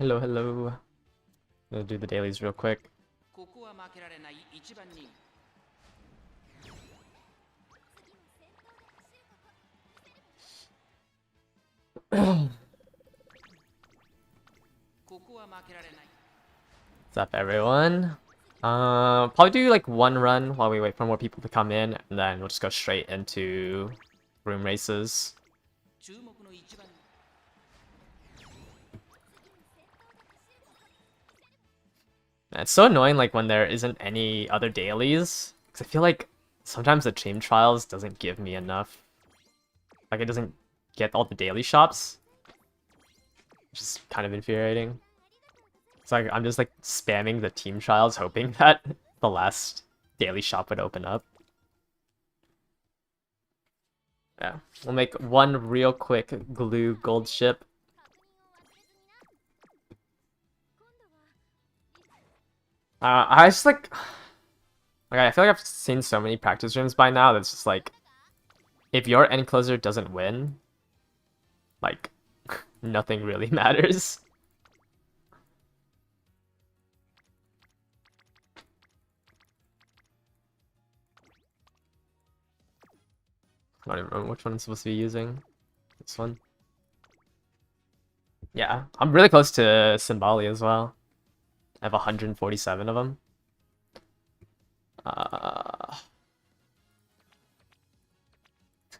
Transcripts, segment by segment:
Hello, hello. Gonna do the dailies real quick. What's up, everyone? Probably do like one run while we wait for more people to come in, and then we'll just go straight into room races. And it's so annoying like when there isn't any other dailies, because I feel like sometimes the team trials doesn't give me enough. Like it doesn't get all the daily shops, which is kind of infuriating. It's like I'm just like spamming the team trials hoping that the last daily shop would open up. Yeah, we'll make one real quick glue gold ship. I just like I feel like I've seen so many practice rooms by now that's just like, if your end closer doesn't win, like nothing really matters. I don't even remember which one I'm supposed to be using. This one. Yeah, I'm really close to Symboli as well. I have 147 of them.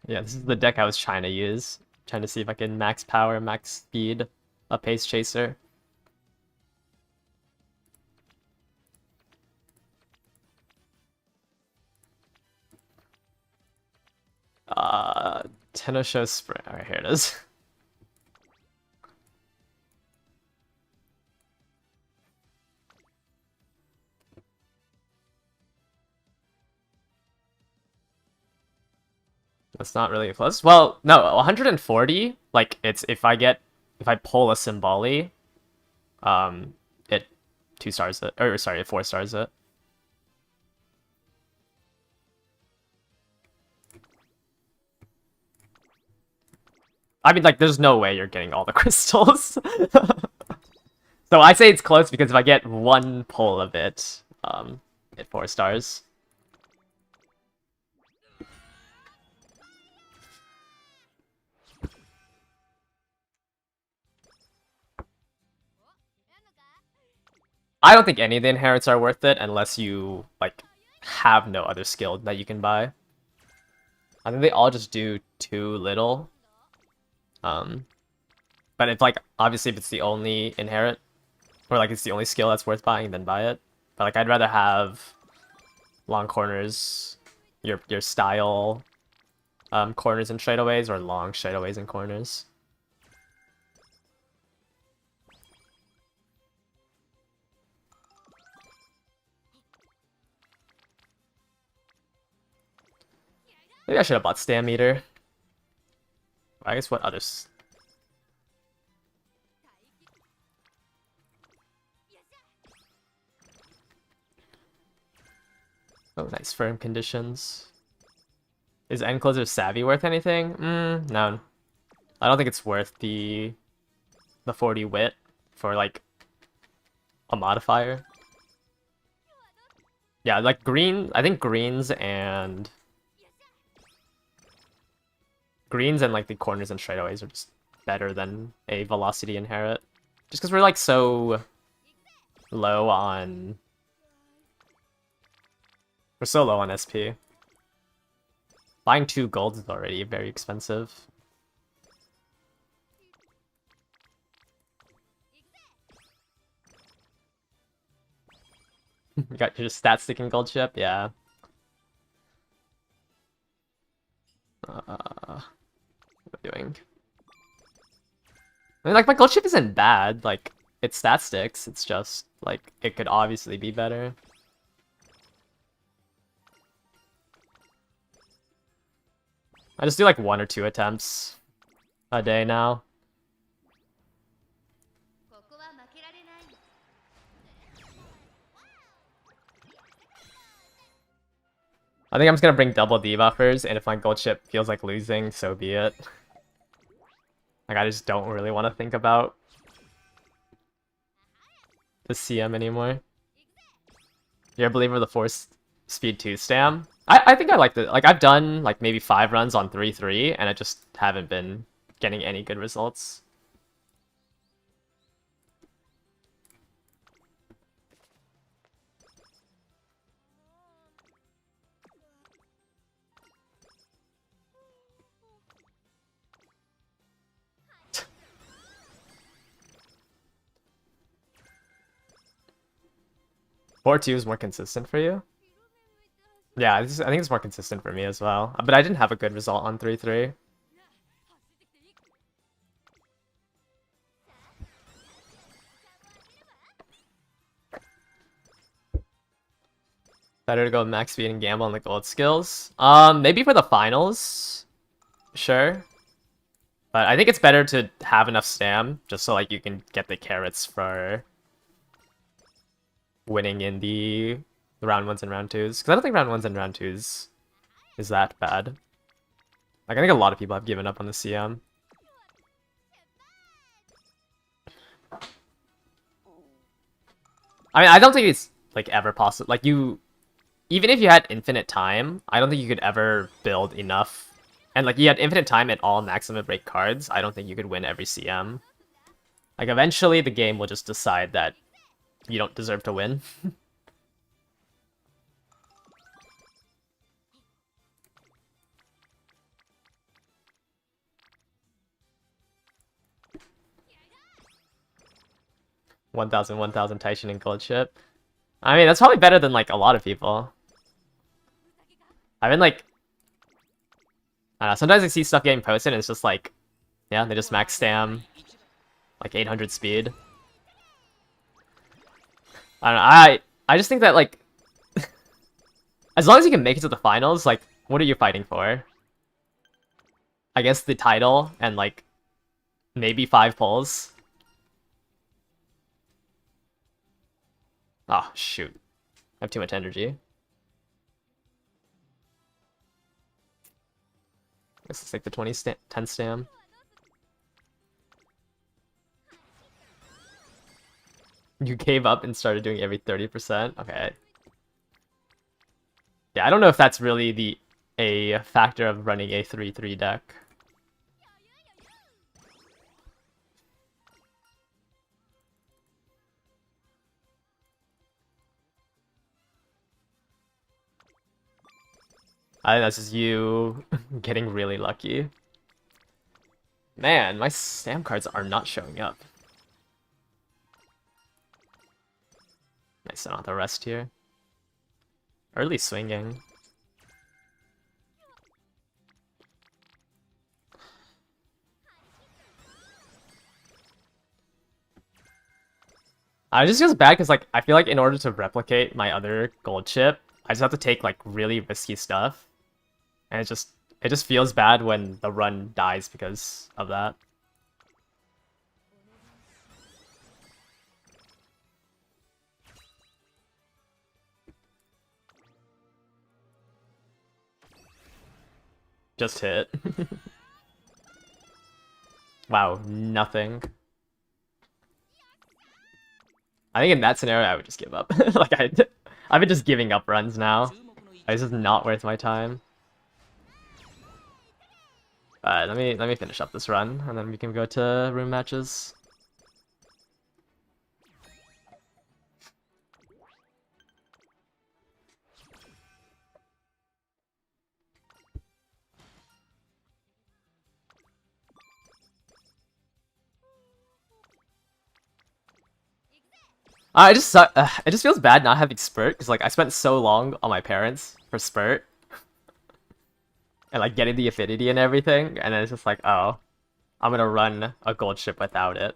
Yeah, this is the deck I was trying to use. Trying to see if I can max power, max speed, a pace chaser. Tenosho Spring. Alright, here it is. That's not really close. Well, no, 140. Like it's if I pull a Symboli, it 2-stars it, or sorry, it 4-stars it. I mean, like, there's no way you're getting all the crystals. So I say it's close because if I get one pull of it, it 4-stars. I don't think any of the inherits are worth it unless you, like, have no other skill that you can buy. I think they all just do too little. But if, like, obviously if it's the only inherit, or, like, it's the only skill that's worth buying, then buy it. But, like, I'd rather have long corners, your style, corners and straightaways, or long straightaways and corners. Maybe I should have bought Stam Meter. I guess what others? Oh, nice firm conditions. Is Encloser Savvy worth anything? No. I don't think it's worth the 40 wit for like a modifier. Yeah, like green. I think greens and like the corners and straightaways are just better than a velocity inherit. Just because we're like so low on... We're so low on SP. Buying 2 golds is already very expensive. You got your stat sticking gold ship? Yeah. What am I doing? I mean, like, my gold ship isn't bad. Like, it's stat sticks. It's just, like, it could obviously be better. I just do, like, 1 or 2 attempts a day now. I think I'm just gonna bring double debuffers, and if my gold ship feels like losing, so be it. Like, I just don't really want to think about the CM anymore. You're a believer of the force speed 2 stam? I think I like the like I've done like maybe 5 runs on 3-3 and I just haven't been getting any good results. Four two is more consistent for you? Yeah, I think it's more consistent for me as well. But I didn't have a good result on 3-3. Better to go max speed and gamble on the gold skills. Maybe for the finals. Sure. But I think it's better to have enough stam just so like you can get the carrots for winning in the round 1s and round 2s. Because I don't think round 1s and round 2s is that bad. Like I think a lot of people have given up on the CM. I mean, I don't think it's like ever possible. Like you, even if you had infinite time, I don't think you could ever build enough. And like you had infinite time at all maximum break cards, I don't think you could win every CM. Like eventually the game will just decide that you don't deserve to win. 1,000, 1,000 Taishin and Goldship. I mean, that's probably better than like a lot of people. I've been like, I don't know, sometimes I see stuff getting posted and it's just like, yeah, they just max stam like 800 speed. I don't know, I just think that like, as long as you can make it to the finals, like, what are you fighting for? I guess the title and like maybe 5 pulls. Oh shoot, I have too much energy. Guess let's take the 10 stam. You gave up and started doing every 30%? Okay. Yeah, I don't know if that's really a factor of running a 3-3 deck. I think that's just you getting really lucky. Man, my stam cards are not showing up. Nice, I don't have to rest here. Early swinging. It just feels bad because like I feel like in order to replicate my other gold chip, I just have to take like really risky stuff. And it just feels bad when the run dies because of that. Just hit. Wow, nothing. I think in that scenario I would just give up. Like I've been just giving up runs now. It's just not worth my time. Let me finish up this run and then we can go to room matches. It just feels bad not having Spurt because like I spent so long on my parents for Spurt and like getting the affinity and everything, and then it's just like, oh, I'm gonna run a gold ship without it.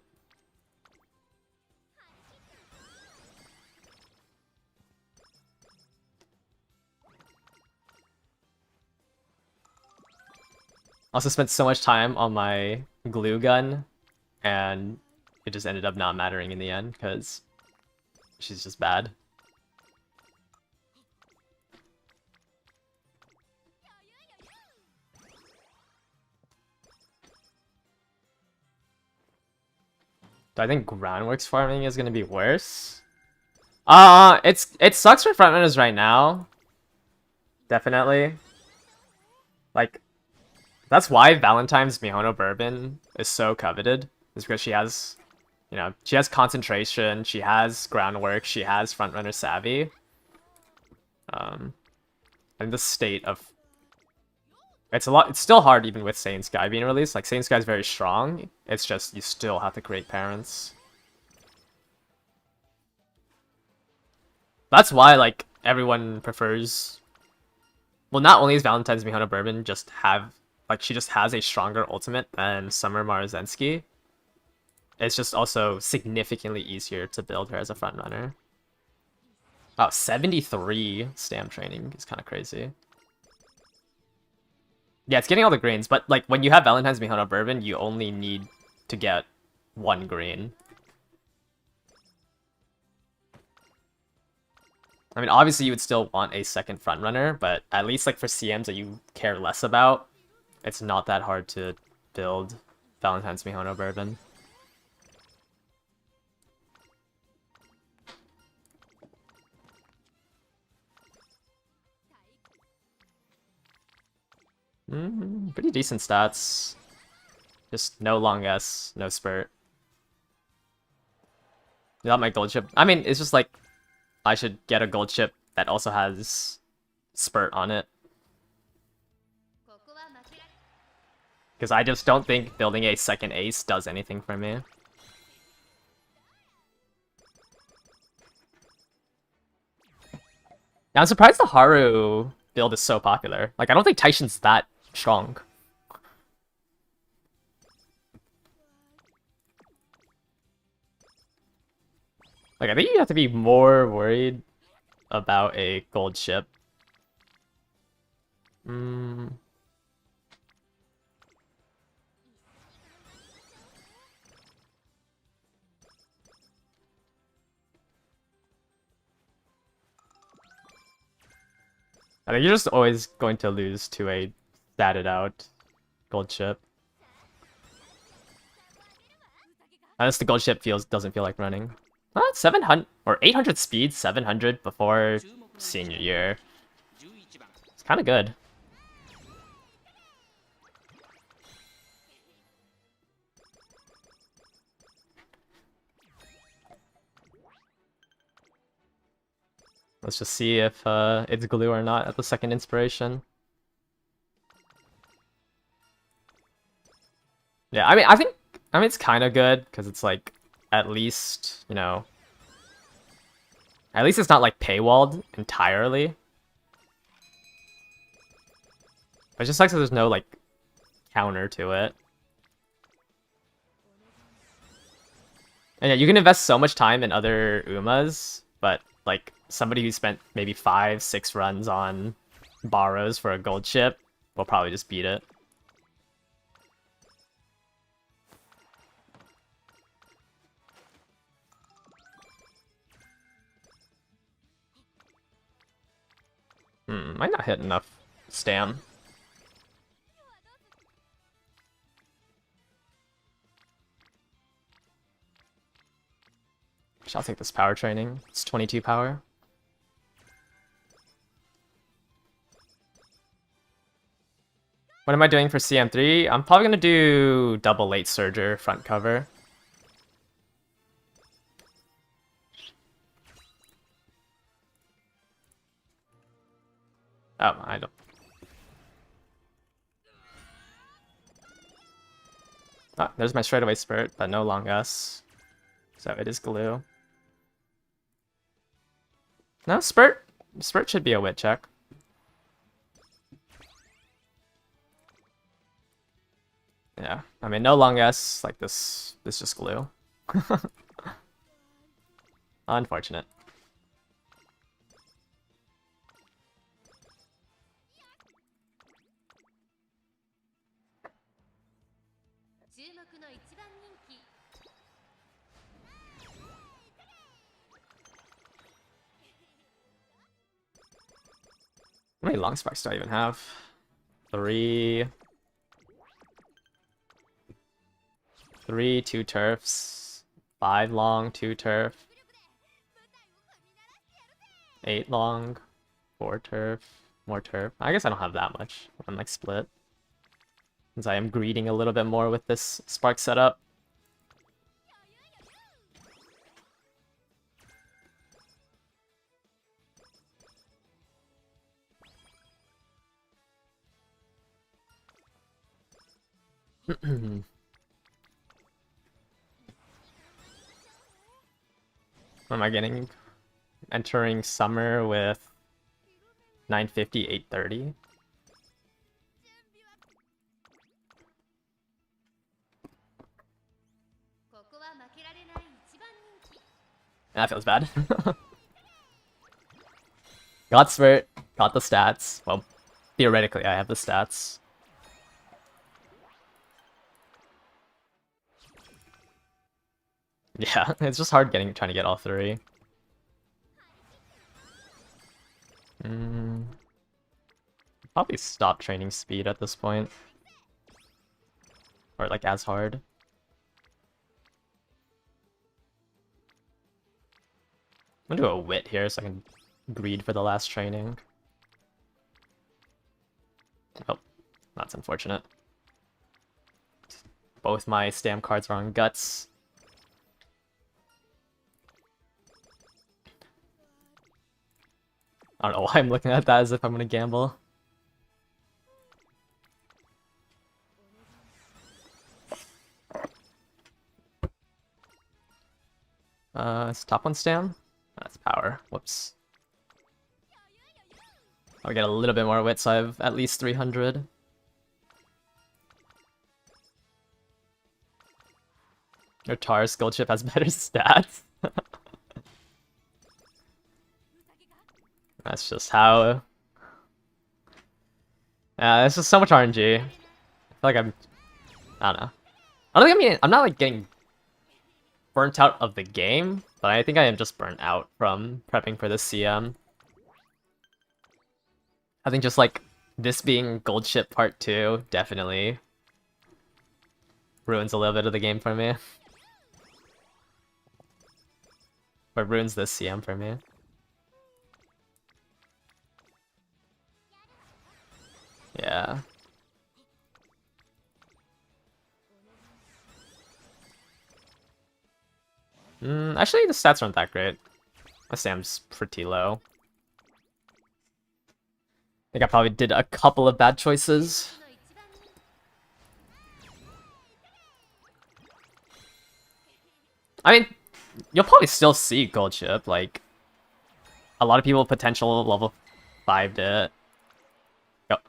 Also spent so much time on my glue gun, and it just ended up not mattering in the end because she's just bad. Do I think groundworks farming is gonna be worse? It sucks for frontrunners right now. Definitely. Like, that's why Valentine's Mihono Bourbon is so coveted. Is because she has, she has concentration, she has groundwork, she has frontrunner savvy. And the state of it's still hard even with Saiyan Sky being released. Like Saiyan Sky is very strong. It's just you still have to create parents. That's why like everyone prefers. Well, not only is Valentine's Mihono Bourbon she just has a stronger ultimate than Summer Maruzensky. It's just also significantly easier to build her as a frontrunner. Oh, 73 stamp training is kind of crazy. Yeah, it's getting all the greens, but like when you have Valentine's Mihono Bourbon, you only need to get 1 green. I mean, obviously you would still want a second frontrunner, but at least like for CMs that you care less about, it's not that hard to build Valentine's Mihono Bourbon. Pretty decent stats. Just no long S, no spurt. Without my gold chip. I mean, it's just like I should get a gold chip that also has spurt on it. Because I just don't think building a second ace does anything for me. Now, I'm surprised the Haru build is so popular. Like, I don't think Taishin's that strong. Like, I think you have to be more worried about a gold ship. I think you're just always going to lose to a statted out gold ship. Unless the gold ship doesn't feel like running. 700 or 800 speed, 700 before senior year. It's kind of good. Let's just see if it's glue or not at the second inspiration. Yeah, I mean it's kind of good because it's like at least, at least it's not like paywalled entirely. But it just sucks that there's no like counter to it. And yeah, you can invest so much time in other Umas, but like somebody who spent maybe 5-6 runs on borrows for a gold chip will probably just beat it. Might not hit enough stam. I'll take this power training. It's 22 power. What am I doing for CM3? I'm probably going to do double late surger front cover. Oh, I don't. Ah, there's my straightaway spurt, but no long S. So it is glue. No, spurt should be a wit check. Yeah, I mean, no long S, like this just glue. Unfortunate. How many long sparks do I even have? 3, 2 turfs, 5 long, 2 turf. 8 long, 4 turf, more turf. I guess I don't have that much. I'm like split. Since I am greeding a little bit more with this spark setup. What am I getting? Entering summer with 950, 830. That feels bad. Got Spirit, got the stats. Well, theoretically, I have the stats. Yeah, it's just hard trying to get all 3. Probably stop training speed at this point. Or like as hard. I'm gonna do a wit here so I can greed for the last training. Oh, that's unfortunate. Both my stam cards are on guts. I don't know why I'm looking at that as if I'm gonna gamble. Is top one stam? That's power. Whoops. I'll get a little bit more wit, so I have at least 300. Your Tar's Goldship has better stats. That's just how... Yeah, it's just so much RNG. I feel like I don't know. I'm not like getting burnt out of the game, but I think I am just burnt out from prepping for this CM. I think just like this being Goldship Part 2 definitely ruins a little bit of the game for me. Or ruins this CM for me. Yeah. Actually, the stats aren't that great. My stam's pretty low. I think I probably did a couple of bad choices. I mean, you'll probably still see Goldship. Like, a lot of people potential level 5'd it. Yep.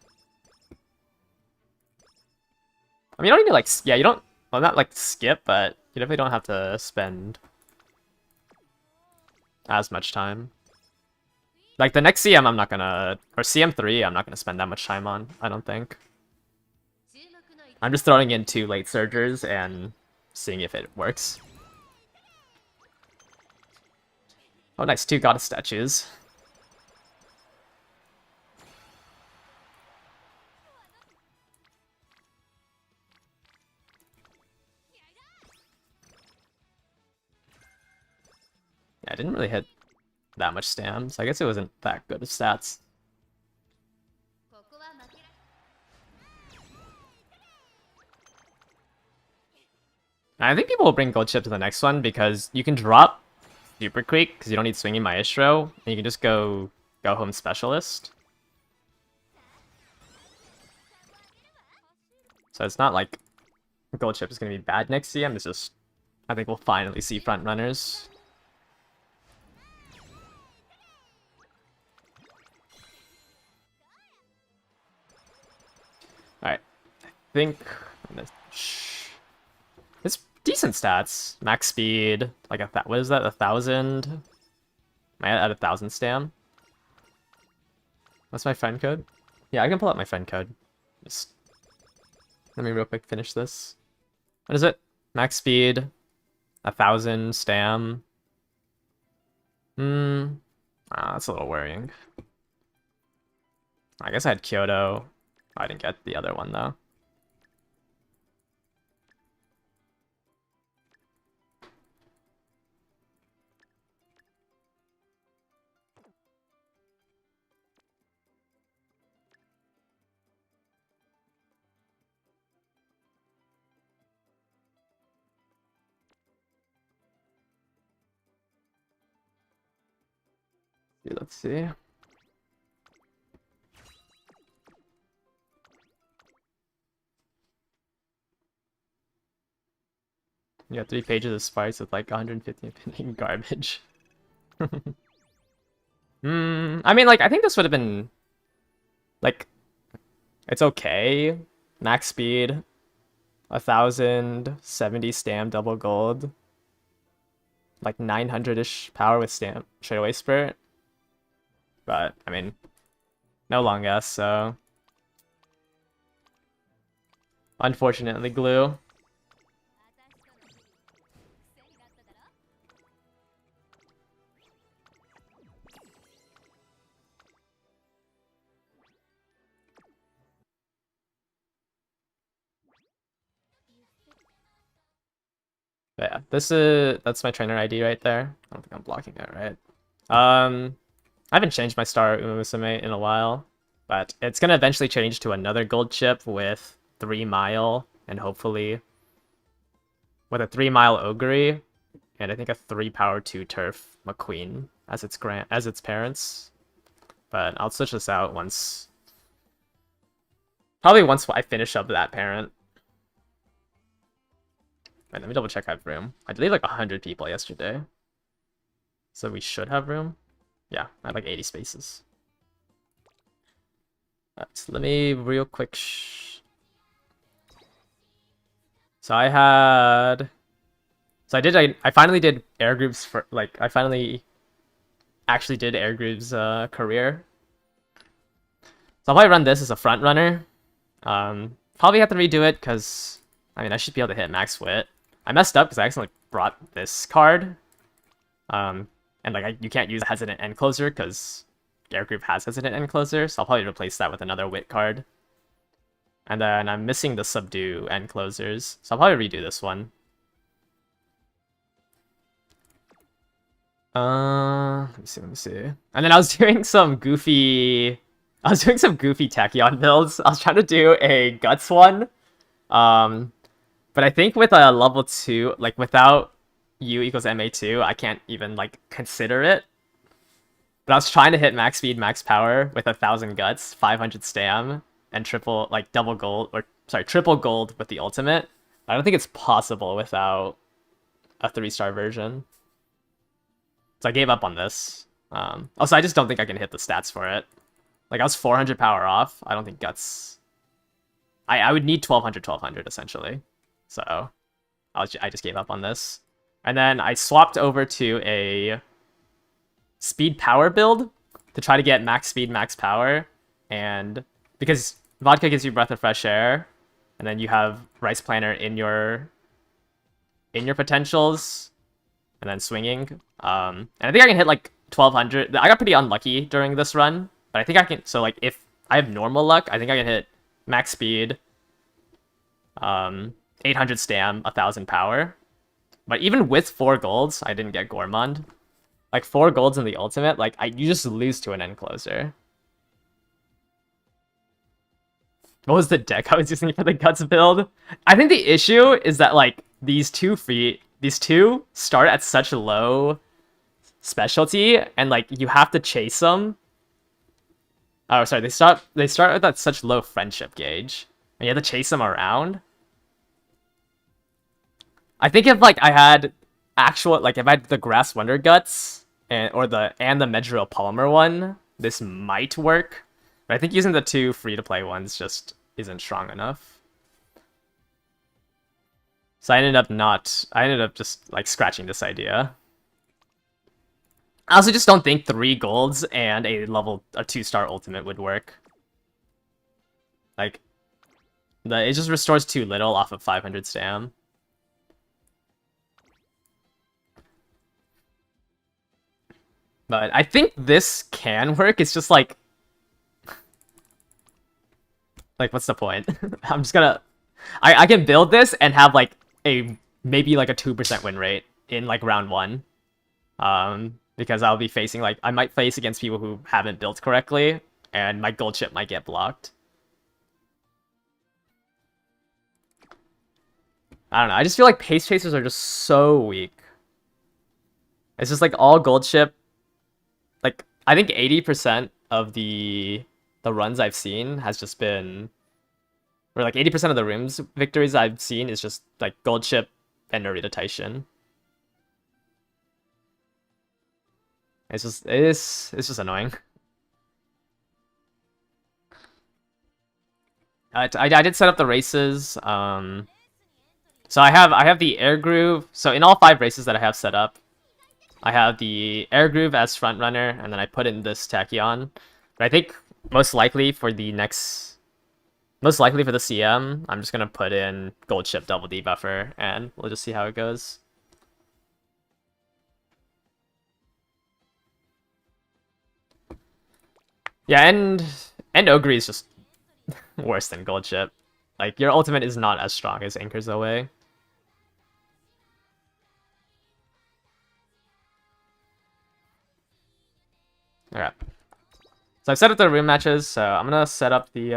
I mean, you don't need to, like, yeah, you don't, well, not, like, skip, but you definitely don't have to spend as much time. Like, the next CM I'm not gonna, or CM3 I'm not gonna spend that much time on, I don't think. I'm just throwing in 2 late surgers and seeing if it works. Oh nice, 2 goddess statues. Yeah, I didn't really hit that much stam, so I guess it wasn't that good of stats. I think people will bring Goldship to the next one because you can drop super quick because you don't need swinging Maestro, and you can just go home specialist. So it's not like Goldship is gonna be bad next CM. It's just I think we'll finally see front runners. Alright, I think it's decent stats. Max speed, like what is that? 1,000? Am I at 1,000 stam? What's my friend code? Yeah, I can pull up my friend code. Just let me real quick finish this. What is it? Max speed, 1,000 stam. That's a little worrying. I guess I had Kyoto. I didn't get the other one though. Let's see. Yeah, 3 pages of sparks with like 150 opinion garbage. I mean, like, I think this would have been, like, it's okay. Max speed, 1070 stam double gold, like 900-ish power with stamp straightaway spirit. But, I mean, no long S, so... Unfortunately, glue. But yeah, that's my trainer ID right there. I don't think I'm blocking it, right? I haven't changed my star Umusume in a while, but it's gonna eventually change to another gold chip with 3 mile and hopefully with a 3 mile Ogre and I think a 3 power 2 turf McQueen as its parents. But I'll switch this out probably once I finish up that parent. Wait, let me double check I have room. I deleted like 100 people yesterday. So we should have room. Yeah, I have like 80 spaces. Alright, let me real quick... So I had... So I finally did air groups for... Like, I finally actually did air groups career. So I'll probably run this as a front runner. Probably have to redo it because... I mean, I should be able to hit max wit. I messed up because I accidentally brought this card. And like you can't use hesitant end closer because air group has hesitant end closer, so I'll probably replace that with another wit card. And then I'm missing the subdue end closers, so I'll probably redo this one. Let me see. And then I was doing some goofy Tachyon builds. I was trying to do a guts one. But I think with a level 2, like without U equals MA2, I can't even like consider it. But I was trying to hit max speed, max power with 1000 guts, 500 stam, and triple gold with the ultimate. I don't think it's possible without a 3-star version. So I gave up on this. Also, I just don't think I can hit the stats for it. Like I was 400 power off. I don't think guts. I would need 1200 essentially. So I just gave up on this. And then I swapped over to a speed power build to try to get max speed, max power. And because vodka gives you breath of fresh air, and then you have rice planner in your potentials, and then swinging. And I think I can hit like 1200. I got pretty unlucky during this run, but I think I can. So like if I have normal luck, I think I can hit max speed, 800 stam, 1000 power. But even with 4 golds, I didn't get Gourmand. Like 4 golds in the ultimate, like you just lose to an end closer. What was the deck I was using for the guts build? I think the issue is that like these two start at such low specialty, and like you have to chase them. Oh, sorry, they start at such low friendship gauge, and you have to chase them around. I think if like I had if I had the Grass Wonder Guts and the Medrill Polymer one, this might work. But I think using the 2 free-to-play ones just isn't strong enough. So I ended up just like scratching this idea. I also just don't think 3 golds and a 2-star ultimate would work. Like it just restores too little off of 500 stam. But I think this can work. It's just like what's the point? I'm just gonna... I can build this and have like maybe like a 2% win rate in like round 1. Because I'll be facing I might face against people who haven't built correctly, and my gold chip might get blocked. I don't know. I just feel like pace chasers are just so weak. It's just like all gold chip. Like I think 80% of the runs I've seen has just been, or like 80% of the rooms victories I've seen is just like Goldship and Narita Taishin. It's just annoying. I did set up the races. So I have the air groove. So in all 5 races that I have set up, I have the air groove as front runner, and then I put in this tachyon. But I think most likely for the CM, I'm just gonna put in Goldship double debuffer, and we'll just see how it goes. Yeah, and Ogre is just worse than Goldship. Like, your ultimate is not as strong as Anchors Away. Alright. So I've set up the room matches, so I'm gonna set up the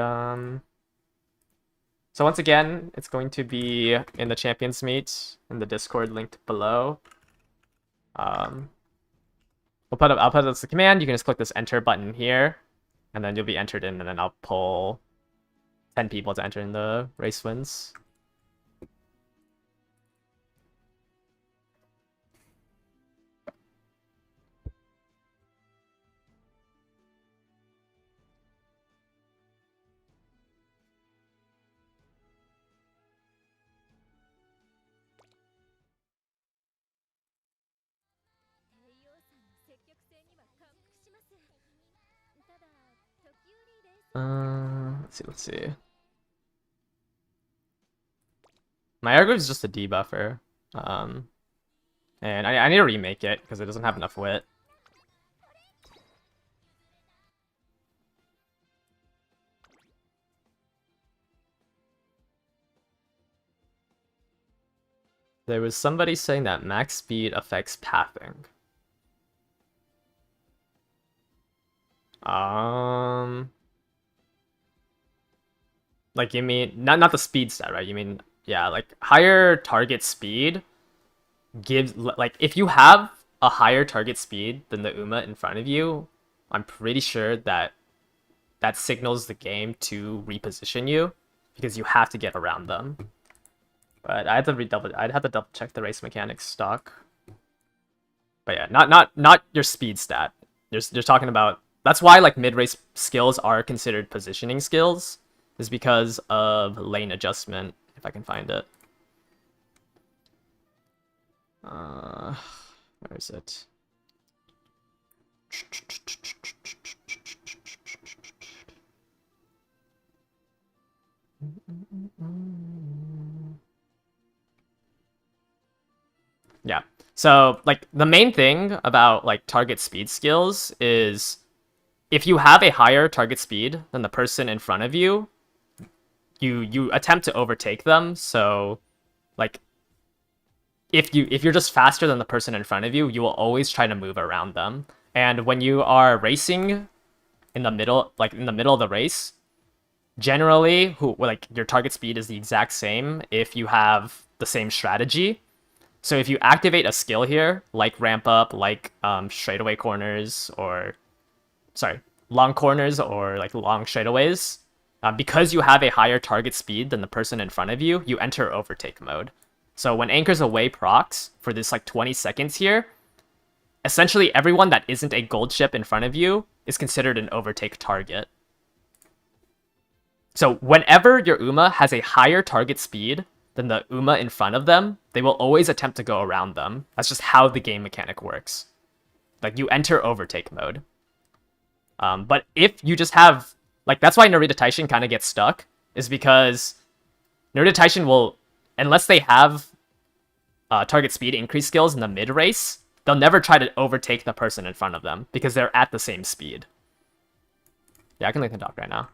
So once again, it's going to be in the Champions Meet in the Discord linked below. I'll put up as the command. You can just click this enter button here, and then you'll be entered in, and then I'll pull 10 people to enter in the race wins. Let's see. My air groove is just a debuffer. And I need to remake it because it doesn't have enough wit. There was somebody saying that max speed affects pathing. Like, you mean not the speed stat, right? You mean, yeah, like higher target speed gives, like, if you have a higher target speed than the Uma in front of you, I'm pretty sure that signals the game to reposition you because you have to get around them. But I'd have to double check the race mechanics stock. But yeah, not your speed stat. You're talking about, that's why like mid-race skills are considered positioning skills, is because of lane adjustment, if I can find it. Where is it? Yeah. So, like, the main thing about, like, target speed skills is if you have a higher target speed than the person in front of you, you attempt to overtake them. So, like, if you're just faster than the person in front of you, you will always try to move around them. And when you are racing in the middle, like in the middle of the race, generally, like your target speed is the exact same if you have the same strategy. So if you activate a skill here, like ramp up, like straightaway corners, or sorry, long corners or like long straightaways, because you have a higher target speed than the person in front of you, you enter overtake mode. So when Anchors Away procs for this like 20 seconds here, essentially everyone that isn't a gold ship in front of you is considered an overtake target. So whenever your Uma has a higher target speed than the Uma in front of them, they will always attempt to go around them. That's just how the game mechanic works. Like, you enter overtake mode. But if you just have, like, that's why Narita Taishin kind of gets stuck, is because Narita Taishin will, unless they have target speed increase skills in the mid race, they'll never try to overtake the person in front of them because they're at the same speed. Yeah, I can link the doc right now.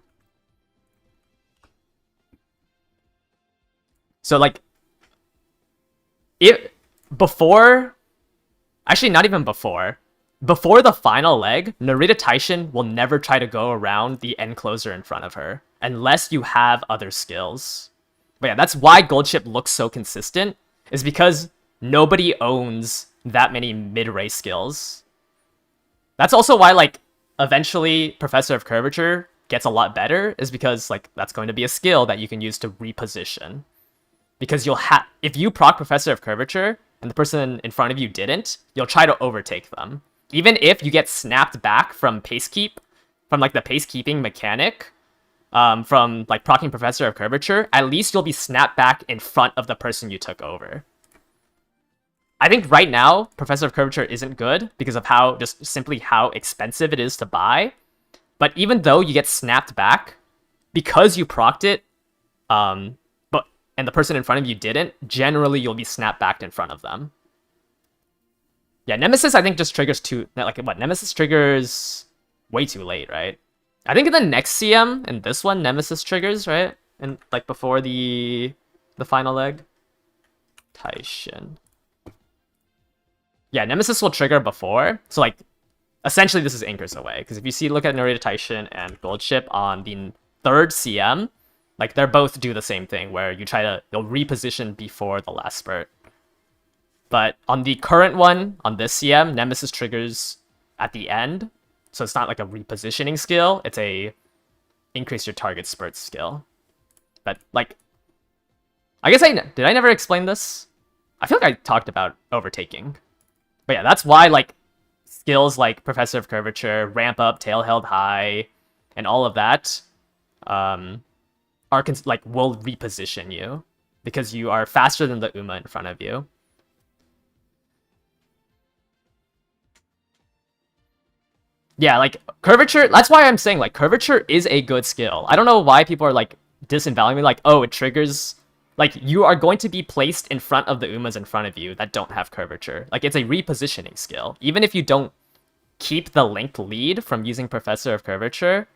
So, like, actually not even before the final leg, Narita Taishin will never try to go around the end closer in front of her, unless you have other skills. But yeah, that's why Goldship looks so consistent, is because nobody owns that many mid-race skills. That's also why, like, eventually Professor of Curvature gets a lot better is because like that's going to be a skill that you can use to reposition. Because you'll have, if you proc Professor of Curvature and the person in front of you didn't, you'll try to overtake them. Even if you get snapped back from pace keep, from like the pace keeping mechanic, from like proccing Professor of Curvature, at least you'll be snapped back in front of the person you took over. I think right now, Professor of Curvature isn't good because of how, just simply how expensive it is to buy. But even though you get snapped back, because you procced it, and the person in front of you didn't, generally you'll be snapped back in front of them. Yeah, Nemesis I think just triggers Nemesis triggers way too late, right? I think in the next CM, in this one, Nemesis triggers, right? And like before the final leg. Taishin. Yeah, Nemesis will trigger before. So like, essentially this is Anchors Away. Because if you look at Narita Taishin and Goldship on the third CM, like, they're both do the same thing, where you'll reposition before the last spurt. But on the current one, on this CM, Nemesis triggers at the end. So it's not like a repositioning skill, it's a increase your target spurt skill. But, like, I guess did I never explain this? I feel like I talked about overtaking. But yeah, that's why, like, skills like Professor of Curvature, Ramp Up, Tail Held High, and all of that, will reposition you because you are faster than the Uma in front of you. Yeah, like Curvature, that's why I'm saying like Curvature is a good skill. I don't know why people are like disavaluing me, like, oh, it triggers, like, you are going to be placed in front of the Umas in front of you that don't have Curvature. Like, it's a repositioning skill. Even if you don't keep the linked lead from using Professor of Curvature,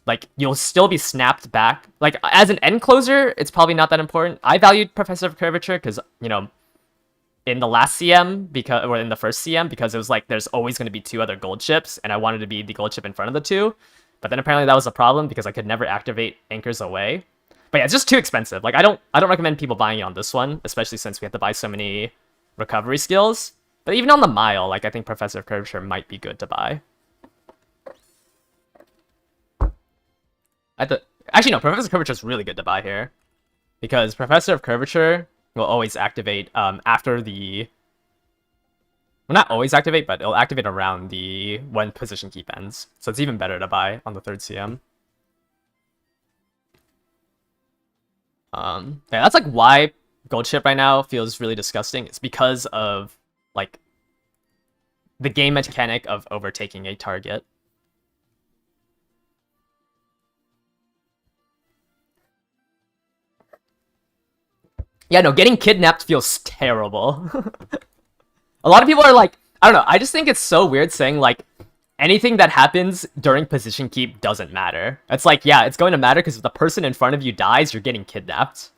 like, you'll still be snapped back. Like, as an end closer, it's probably not that important. I valued Professor of Curvature because, you know, in the last CM, or in the first CM, because it was like, there's always going to be two other gold ships, and I wanted to be the gold ship in front of the two. But then apparently that was a problem because I could never activate Anchors Away. But yeah, it's just too expensive. Like, I don't recommend people buying it on this one, especially since we have to buy so many recovery skills. But even on the mile, like, I think Professor of Curvature might be good to buy. Actually, no, Professor of Curvature is really good to buy here. Because Professor of Curvature will always activate after the... Well, not always activate, but it'll activate around when position keep ends. So it's even better to buy on the third CM. Yeah, that's like why Goldship right now feels really disgusting. It's because of, like, the game mechanic of overtaking a target. Yeah, no, getting kidnapped feels terrible. A lot of people are like, I don't know, I just think it's so weird saying, like, anything that happens during position keep doesn't matter. It's like, yeah, it's going to matter because if the person in front of you dies, you're getting kidnapped.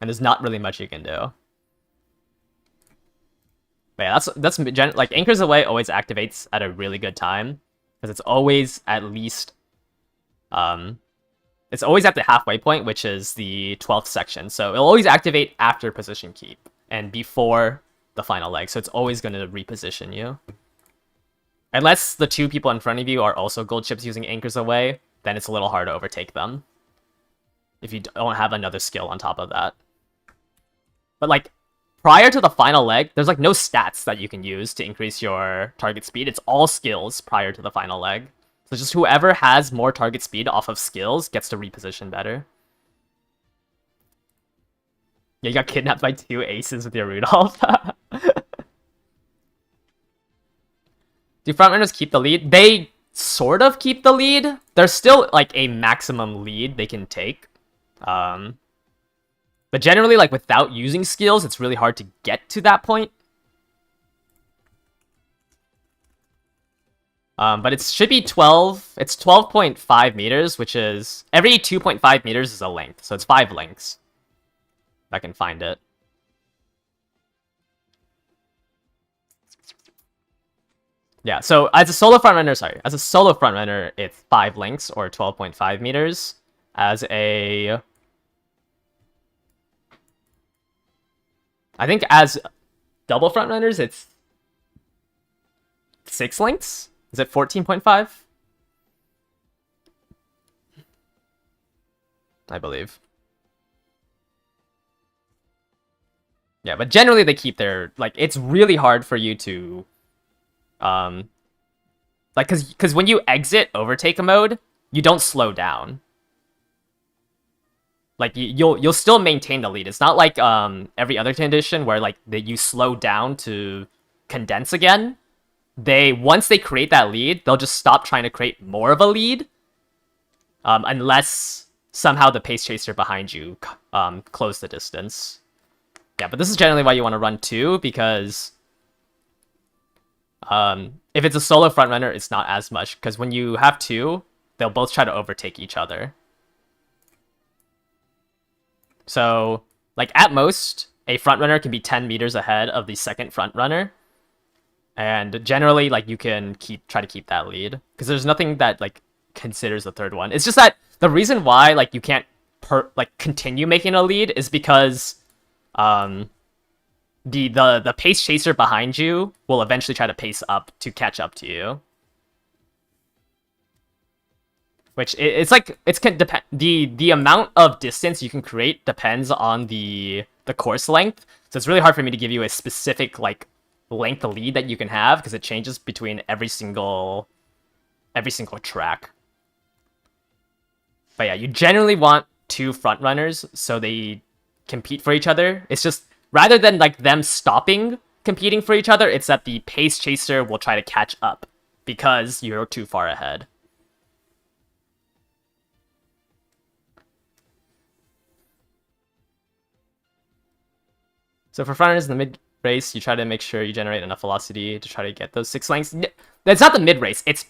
And there's not really much you can do. But yeah, that's like, Anchors Away always activates at a really good time. Because it's always at least... It's always at the halfway point, which is the 12th section. So it'll always activate after position keep and before the final leg. So it's always going to reposition you. Unless the two people in front of you are also gold ships using Anchors Away, then it's a little hard to overtake them. If you don't have another skill on top of that. But like, prior to the final leg, there's like no stats that you can use to increase your target speed. It's all skills prior to the final leg. So just whoever has more target speed off of skills gets to reposition better. Yeah, you got kidnapped by 2 aces with your Rudolph. Do frontrunners keep the lead? They sort of keep the lead. There's still like a maximum lead they can take. But generally, like, without using skills, it's really hard to get to that point. But it should be 12. It's 12.5 meters, which is... Every 2.5 meters is a length, so it's 5 lengths. If I can find it. Yeah, so as a solo frontrunner, it's 5 lengths, or 12.5 meters. As a... I think as double frontrunners, it's 6 lengths? Is it 14.5? I believe. Yeah, but generally they keep their, like, it's really hard for you to, like, cause when you exit overtake mode, you don't slow down. Like, you'll still maintain the lead. It's not like every other condition where like you slow down to condense again. Once they create that lead, they'll just stop trying to create more of a lead, unless somehow the pace chaser behind you close the distance. Yeah, but this is generally why you want to run 2, because if it's a solo frontrunner, it's not as much, because when you have 2, they'll both try to overtake each other. So, like, at most, a frontrunner can be 10 meters ahead of the second frontrunner, and generally, like, you can try to keep that lead, because there's nothing that, like, considers the third one. It's just that the reason why, like, you can't continue making a lead is because the pace chaser behind you will eventually try to pace up to catch up to you. Which the amount of distance you can create depends on the course length. So it's really hard for me to give you a specific like length lead that you can have, because it changes between every single track. But yeah, you generally want 2 front runners so they compete for each other. It's just rather than like them stopping competing for each other, it's that the pace chaser will try to catch up because you're too far ahead. So for frontrunners in the mid race, you try to make sure you generate enough velocity to try to get those 6 lengths. That's not the mid race. It's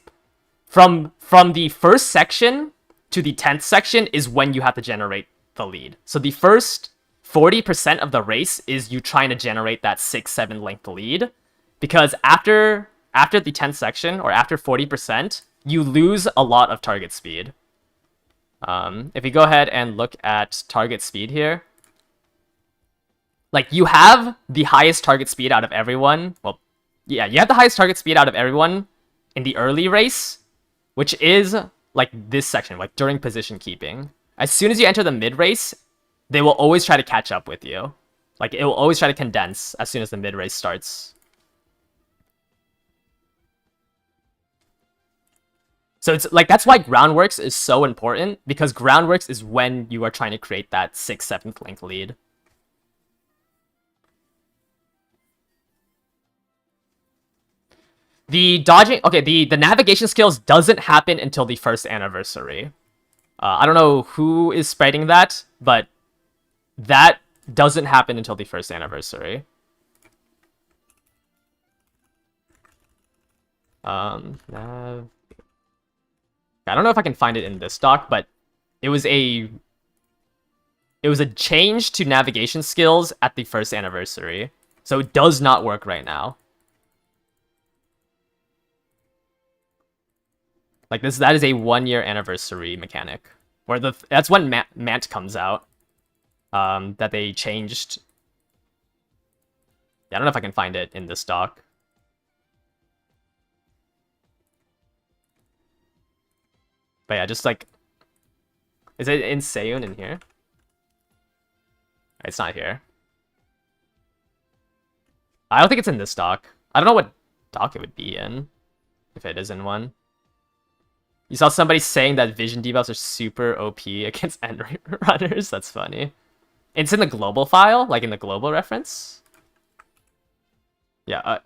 from the first section to the 10th section is when you have to generate the lead. So the first 40% of the race is you trying to generate that 6-7 length lead, because after the 10th section or after 40%, you lose a lot of target speed. If you go ahead and look at target speed here, like, you have the highest target speed out of everyone. Well, yeah, you have the highest target speed out of everyone in the early race, which is, like, this section, like, during position keeping. As soon as you enter the mid race, they will always try to catch up with you. Like, it will always try to condense as soon as the mid race starts. So it's, like, that's why groundworks is so important, because groundworks is when you are trying to create that 6-7th length lead. The dodging, okay, the navigation skills doesn't happen until the first anniversary. I don't know who is spreading that, but that doesn't happen until the first anniversary. I don't know if I can find it in this doc, but it was a change to navigation skills at the first anniversary, so it does not work right now. Like, that is a 1-year anniversary mechanic, where that's when Mant comes out. That they changed. Yeah, I don't know if I can find it in this doc. But yeah, just like, is it in Seiyun in here? It's not here. I don't think it's in this doc. I don't know what doc it would be in, if it is in one. You saw somebody saying that vision debuffs are super OP against end runners. That's funny. It's in the global file, like in the global reference. Yeah.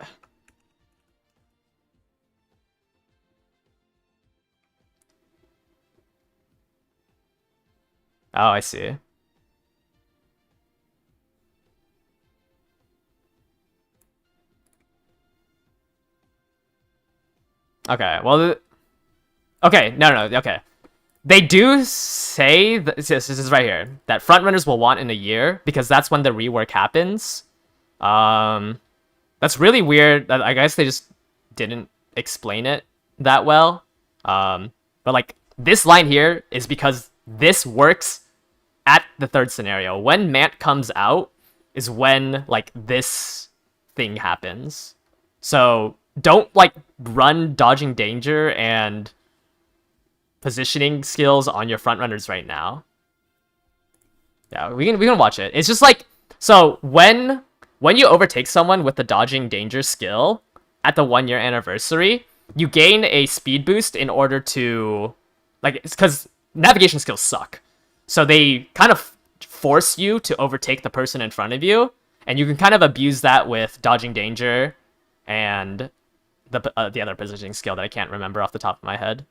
Oh, I see. Okay, well, okay, no, okay. They do say, this is right here, that frontrunners will want in a year, because that's when the rework happens. That's really weird. I guess they just didn't explain it that well. But, like, this line here is because this works at the third scenario. When Mant comes out is when, like, this thing happens. So don't like run dodging danger and positioning skills on your front runners right now. Yeah, we can watch it. It's just like, so when you overtake someone with the dodging danger skill at the 1-year anniversary, you gain a speed boost in order to, like, it's because navigation skills suck. So they kind of force you to overtake the person in front of you, and you can kind of abuse that with dodging danger and the other positioning skill that I can't remember off the top of my head.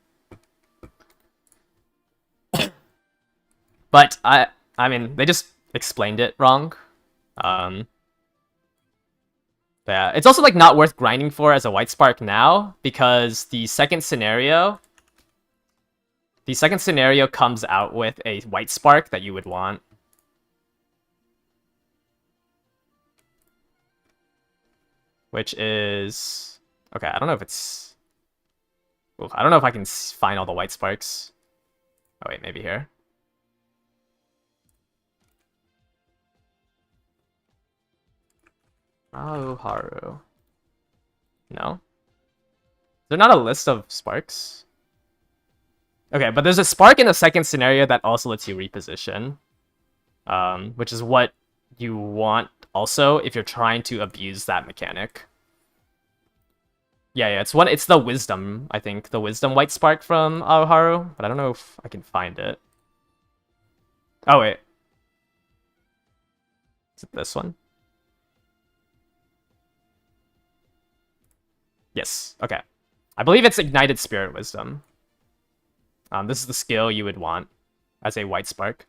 But I mean, they just explained it wrong. Yeah, it's also like not worth grinding for as a white spark now, because the second scenario comes out with a white spark that you would want. Which is, okay, I don't know if it's, ooh, I don't know if I can find all the white sparks. Oh wait, maybe here. Haru. No? Is there not a list of sparks? Okay, but there's a spark in the second scenario that also lets you reposition. Which is what you want also if you're trying to abuse that mechanic. Yeah, it's the wisdom, I think. The wisdom white spark from Aoharu, but I don't know if I can find it. Oh wait. Is it this one? Yes, okay. I believe it's Ignited Spirit Wisdom. This is the skill you would want as a white spark.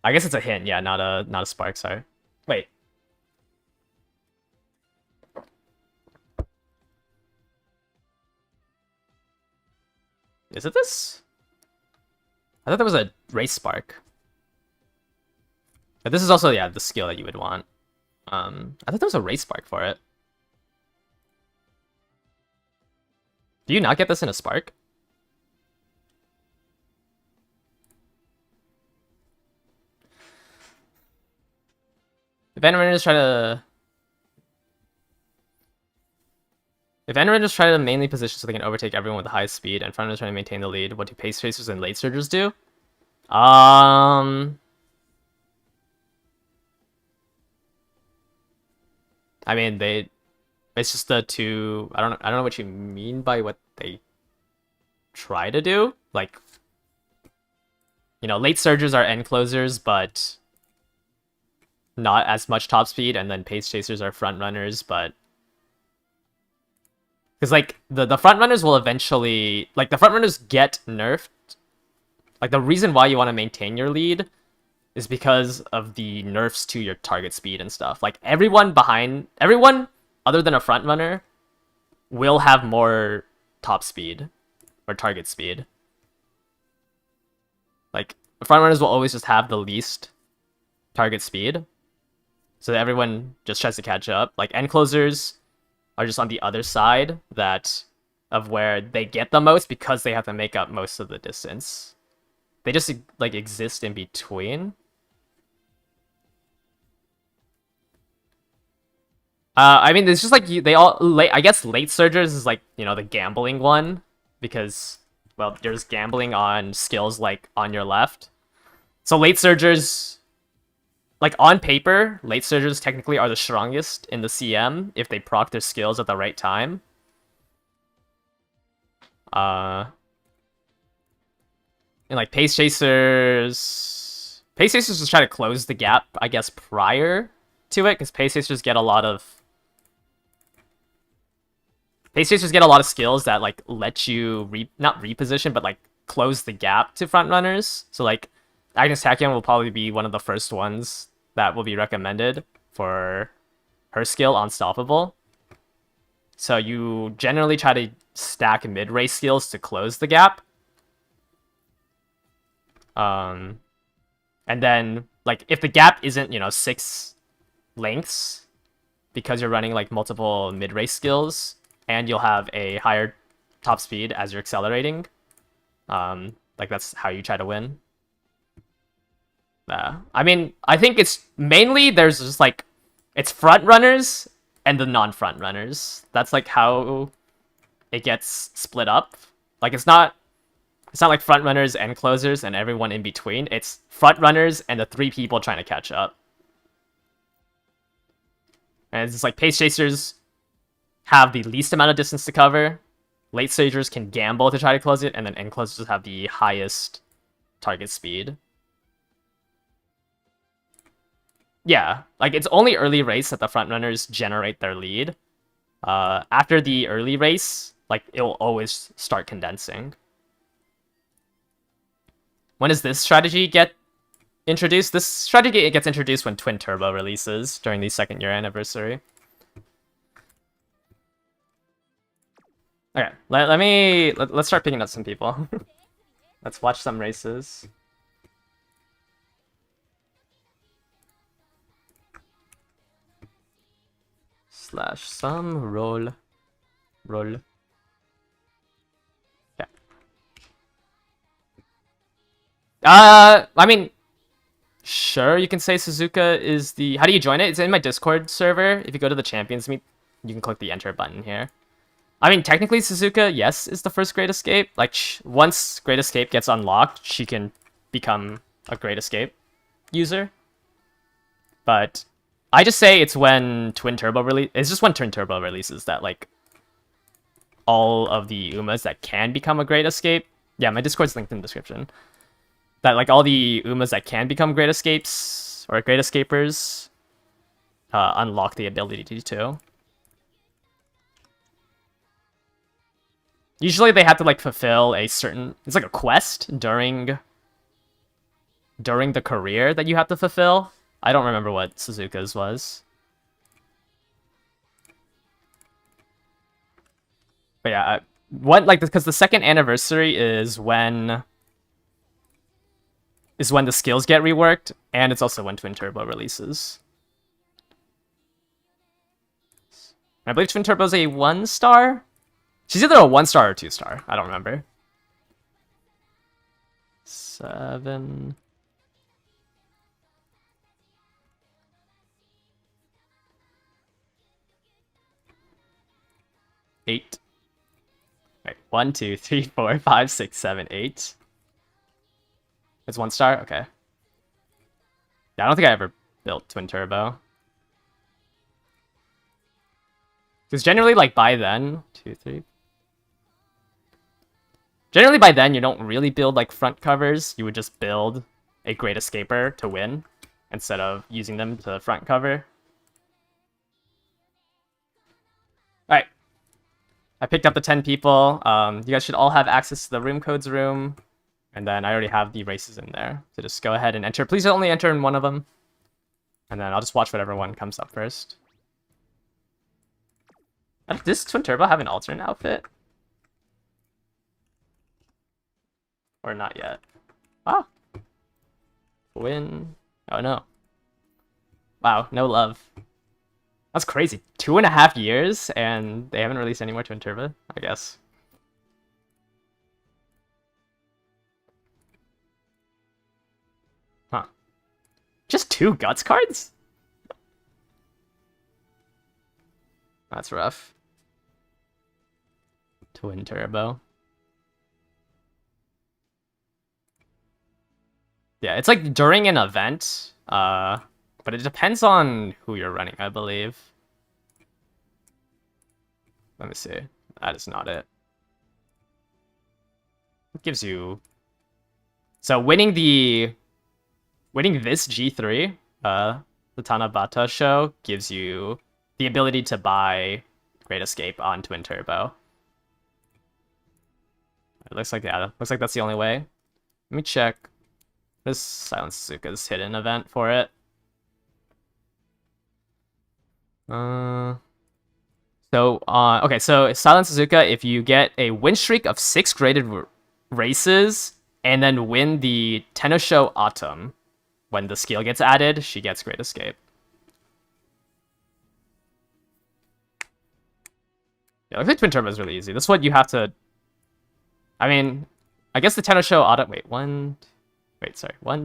I guess it's a hint, yeah, not a spark, sorry. Wait. Is it this? I thought there was a race spark. But this is also, yeah, the skill that you would want. I thought there was a race spark for it. Do you not get this in a spark? If Enrunners try to mainly position so they can overtake everyone with the highest speed, and frontrunners try to maintain the lead, what do pace tracers and late surgers do? I mean, it's just the two. I don't know what you mean by what they try to do. Like, you know, late surgers are end closers, but not as much top speed, and then pace chasers are front runners, but because like the front runners will eventually, like, the front runners get nerfed. Like, the reason why you want to maintain your lead is because of the nerfs to your target speed and stuff. Like, everyone other than a front runner will have more top speed or target speed. Like, front runners will always just have the least target speed, so that everyone just tries to catch up. Like, end closers are just on the other side of where they get the most because they have to make up most of the distance. They just like exist in between. I mean, it's just like I guess late surgers is like, you know, the gambling one, because, well, there's gambling on skills like on your left. So late surgers, like, on paper, late surgers technically are the strongest in the CM if they proc their skills at the right time. And like pace chasers just try to close the gap, I guess, prior to it, because pace chasers get a lot of skills that like let you not reposition, but like close the gap to front runners. So like Agnes Tachyon will probably be one of the first ones that will be recommended for her skill, Unstoppable. So you generally try to stack mid-race skills to close the gap. And then, like, if the gap isn't, you know, 6 lengths, because you're running like multiple mid-race skills, and you'll have a higher top speed as you're accelerating, like, that's how you try to win. I mean, I think it's mainly there's just like It's front runners and the non-front runners. That's like how it gets split up. Like it's not like front runners and closers and everyone in between. It's front runners and the 3 people trying to catch up. And it's just like pace chasers have the least amount of distance to cover. Late stagers can gamble to try to close it, and then end closers have the highest target speed. Yeah, like it's only early race that the front runners generate their lead. After the early race, like it will always start condensing. When does this strategy get introduced? This strategy gets introduced when Twin Turbo releases during the 2nd year anniversary. Okay, let's start picking up some people. Let's watch some races. Slash some roll. Okay. I mean, sure, you can say Suzuka is the... How do you join it? It's in my Discord server. If you go to the Champions Meet, you can click the enter button here. I mean, technically, Suzuka, yes, is the first Great Escape. Like, once Great Escape gets unlocked, she can become a Great Escape user. But I just say it's when Twin Turbo it's just when Twin Turbo releases that, like, all of the Umas that can become a Great Escape. Yeah, my Discord's linked in the description. That, like, all the Umas that can become Great Escapes or Great Escapers unlock the ability to. Usually they have to, like, fulfill a certain... It's like a quest during the career that you have to fulfill. I don't remember what Suzuka's was. But yeah, because the 2nd anniversary is when the skills get reworked, and it's also when Twin Turbo releases. I believe Twin Turbo's a 1-star? She's either a 1-star or 2-star. I don't remember. 7. Eight. Wait, 1, 2, 3, 4, 5, 6, 7, 8. It's 1-star? Okay. Yeah, I don't think I ever built Twin Turbo. Because generally, like, by then... 2, 3... Generally, by then, you don't really build, like, front covers. You would just build a Great Escaper to win, instead of using them to front cover. Alright. I picked up the 10 people. You guys should all have access to the room codes room. And then I already have the races in there. So just go ahead and enter. Please only enter in one of them. And then I'll just watch whatever one comes up first. Does Twin Turbo have an alternate outfit? Or not yet? Ah! Win. Oh no. Wow, no love. That's crazy. 2.5 years and they haven't released any more Twin Turbo, I guess. Huh. Just 2 Guts cards? That's rough. Twin Turbo. Yeah, it's like during an event, but it depends on who you're running, I believe. Let me see. That is not it. It gives you... So winning this G3, the Tanabata show, gives you the ability to buy Great Escape on Twin Turbo. It looks like, yeah, looks like that's the only way. Let me check. This Silent Suzuka's hidden event for it. Okay, so Silent Suzuka, if you get a win streak of 6 graded races and then win the Tenno Autumn, when the skill gets added, she gets Great Escape. Yeah, looks like Twin Turbo is really easy. This is what you have to... I mean, I guess the Tenno Autumn... Wait, 1,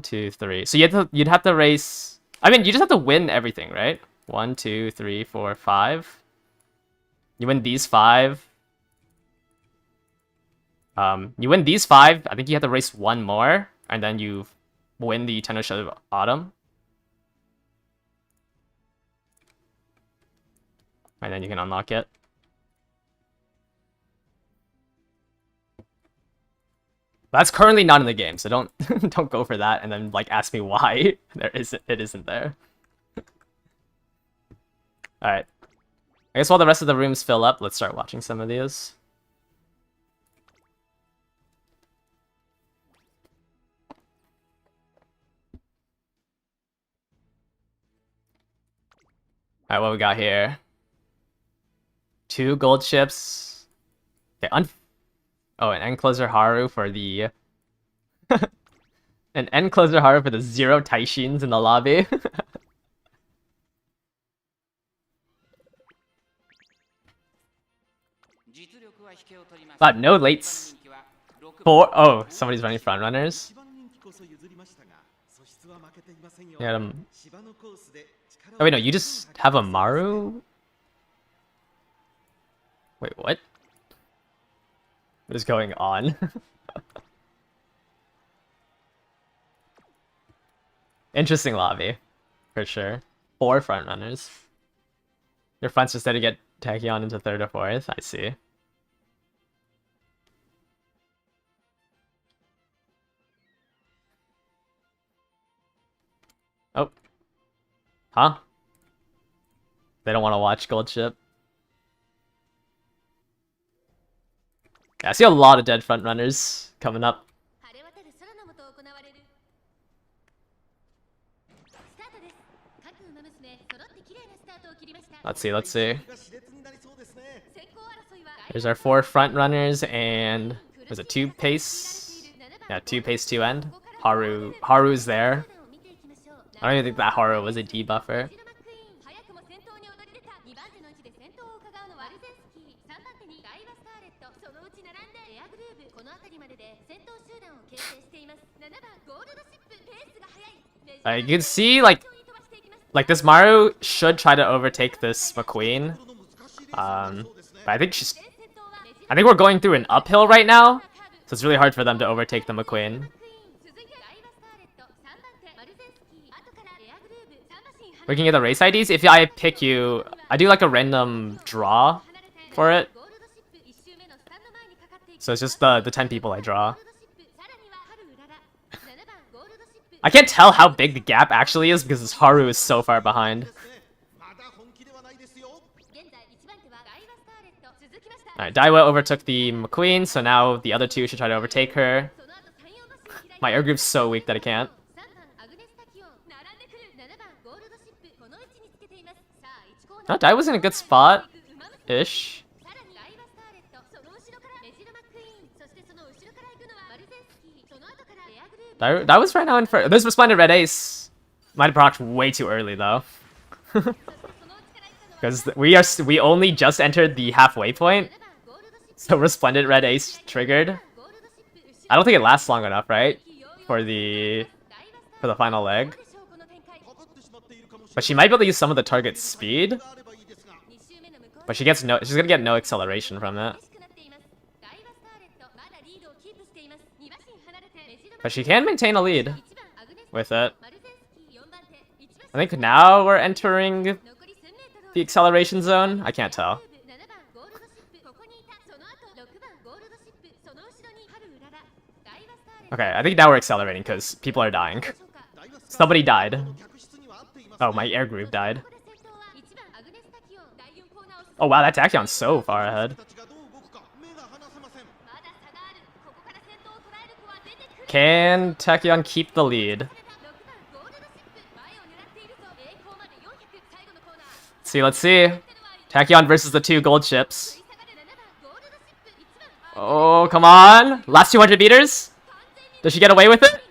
2, 3. So you'd have to race... I mean, you just have to win everything, right? 1, 2, 3, 4, 5. You win these 5. You win these 5. I think you have to race one more, and then you win the Tenno Shed of Autumn. And then you can unlock it. That's currently not in the game, so don't don't go for that and then like ask me why it isn't there. Alright. I guess while the rest of the rooms fill up, let's start watching some of these. Alright, what we got here? 2 gold ships. Okay, oh, an end closer Haru for the an end closer Haru for the 0 Taishins in the lobby. No lates. 4. Oh, somebody's running front runners. Yeah, oh wait, no, you just have a Maru? Wait, what? What is going on? Interesting lobby, for sure. 4 front runners. Your front's just there to get Tachyon into 3rd or 4th. I see. Oh. Huh? They don't want to watch Goldship. Yeah, I see a lot of dead front runners coming up. Let's see. There's our 4 front runners and was it 2 pace? Yeah, 2 pace, 2 end. Haru's there. I don't even think that Haru was a debuffer. You can see like this Maru should try to overtake this McQueen. But I think we're going through an uphill right now, so it's really hard for them to overtake the McQueen. Looking at the race IDs, if I pick you, I do like a random draw for it. So it's just the 10 people I draw. I can't tell how big the gap actually is because this Haru is so far behind. Alright, Daiwa overtook the McQueen, so now the other 2 should try to overtake her. My air group's so weak that I can't. Oh, Daiwa's in a good spot-ish. That was right now in first. There's Resplendent Red Ace. Might have procced way too early though. Because we only just entered the halfway point. So Resplendent Red Ace triggered. I don't think it lasts long enough, right? For the final leg. But she might be able to use some of the target's speed. But she's gonna get no acceleration from it. But she can maintain a lead with it. I think now we're entering the acceleration zone. I can't tell. Okay, I think now we're accelerating because people are dying. Somebody died. Oh, my air group died. Oh wow, that Tachyon's so far ahead. Can Tachyon keep the lead? Let's see. Tachyon versus the 2 gold ships. Oh, come on. Last 200 meters? Does she get away with it?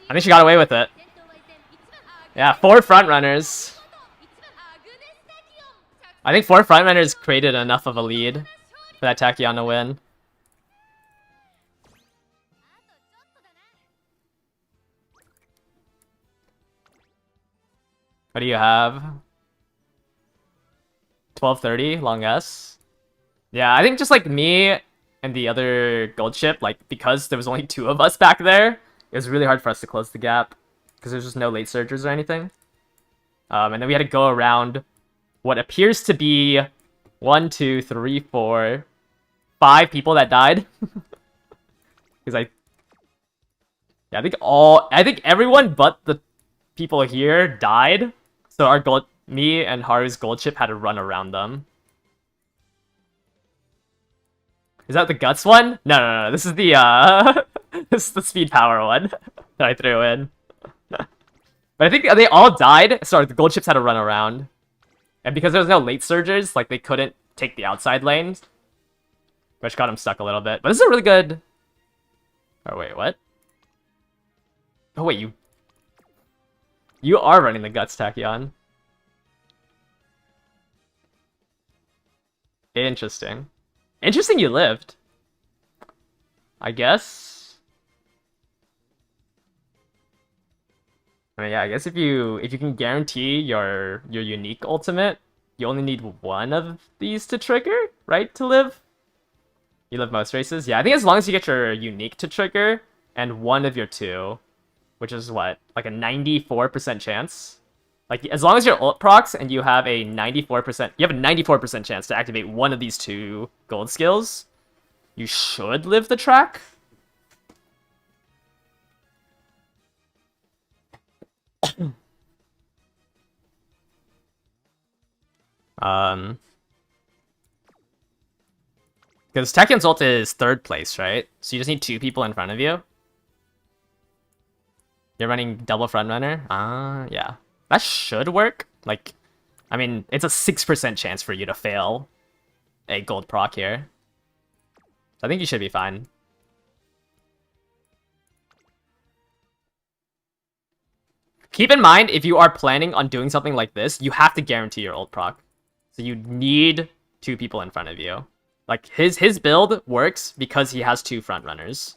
I think she got away with it. Yeah, 4 front runners. I think 4 front runners created enough of a lead for that Tachyon to win. What do you have? 1230, long S. Yeah, I think just like me and the other Goldship, like because there was only 2 of us back there, it was really hard for us to close the gap because there's just no late surgers or anything. And then we had to go around what appears to be 1, 2, 3, 4, 5 people that died. Because I think everyone but the people here died. So me and Haru's Goldship had to run around them. Is that the guts one? No. This is the this is the speed power one that I threw in. But I think they all died. Sorry, the Goldships had to run around. And because there was no late surgers, like they couldn't take the outside lanes. Which got him stuck a little bit. But this is a really good... Oh wait, what? Oh wait, you are running the guts, Tachyon. Interesting. Interesting you lived. I guess. I mean, yeah, I guess if you can guarantee your unique ultimate, you only need 1 of these to trigger, right? To live. You live most races? Yeah, I think as long as you get your unique to trigger and 1 of your 2, which is what? Like a 94% chance? Like, as long as you're ult procs and you have a 94% chance to activate 1 of these 2 gold skills, you should live the track. Because Techion's ult is 3rd place, right? So you just need 2 people in front of you. You're running double front runner? Yeah. That should work. Like, I mean, it's a 6% chance for you to fail a gold proc here. So I think you should be fine. Keep in mind, if you are planning on doing something like this, you have to guarantee your ult proc. So you need 2 people in front of you. Like, his build works because he has 2 front runners.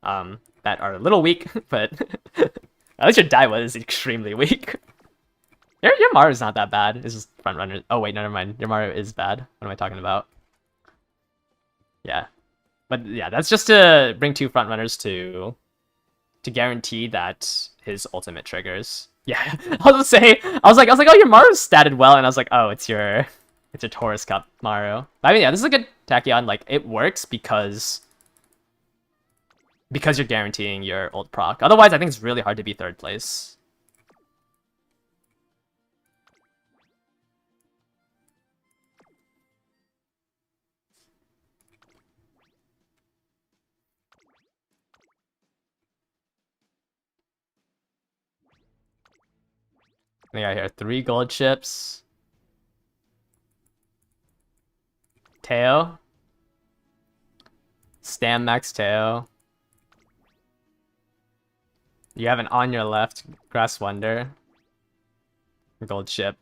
That are a little weak, but at least your Daiwa is extremely weak. Your Maru's not that bad. It's just front runner. Oh wait, never mind. Your Maru is bad. What am I talking about? Yeah, but yeah, that's just to bring 2 front runners to guarantee that his ultimate triggers. Yeah, I was like, oh, your Maru's statted well, and I was like, oh, it's your Taurus Cup Maru. I mean, yeah, this is a good Tachyon. Like, it works because you're guaranteeing your ult proc. Otherwise, I think it's really hard to be 3rd place. We got here 3 gold ships. Teo. Stam Max Teo. You have an on your left Grass Wonder. Gold ship.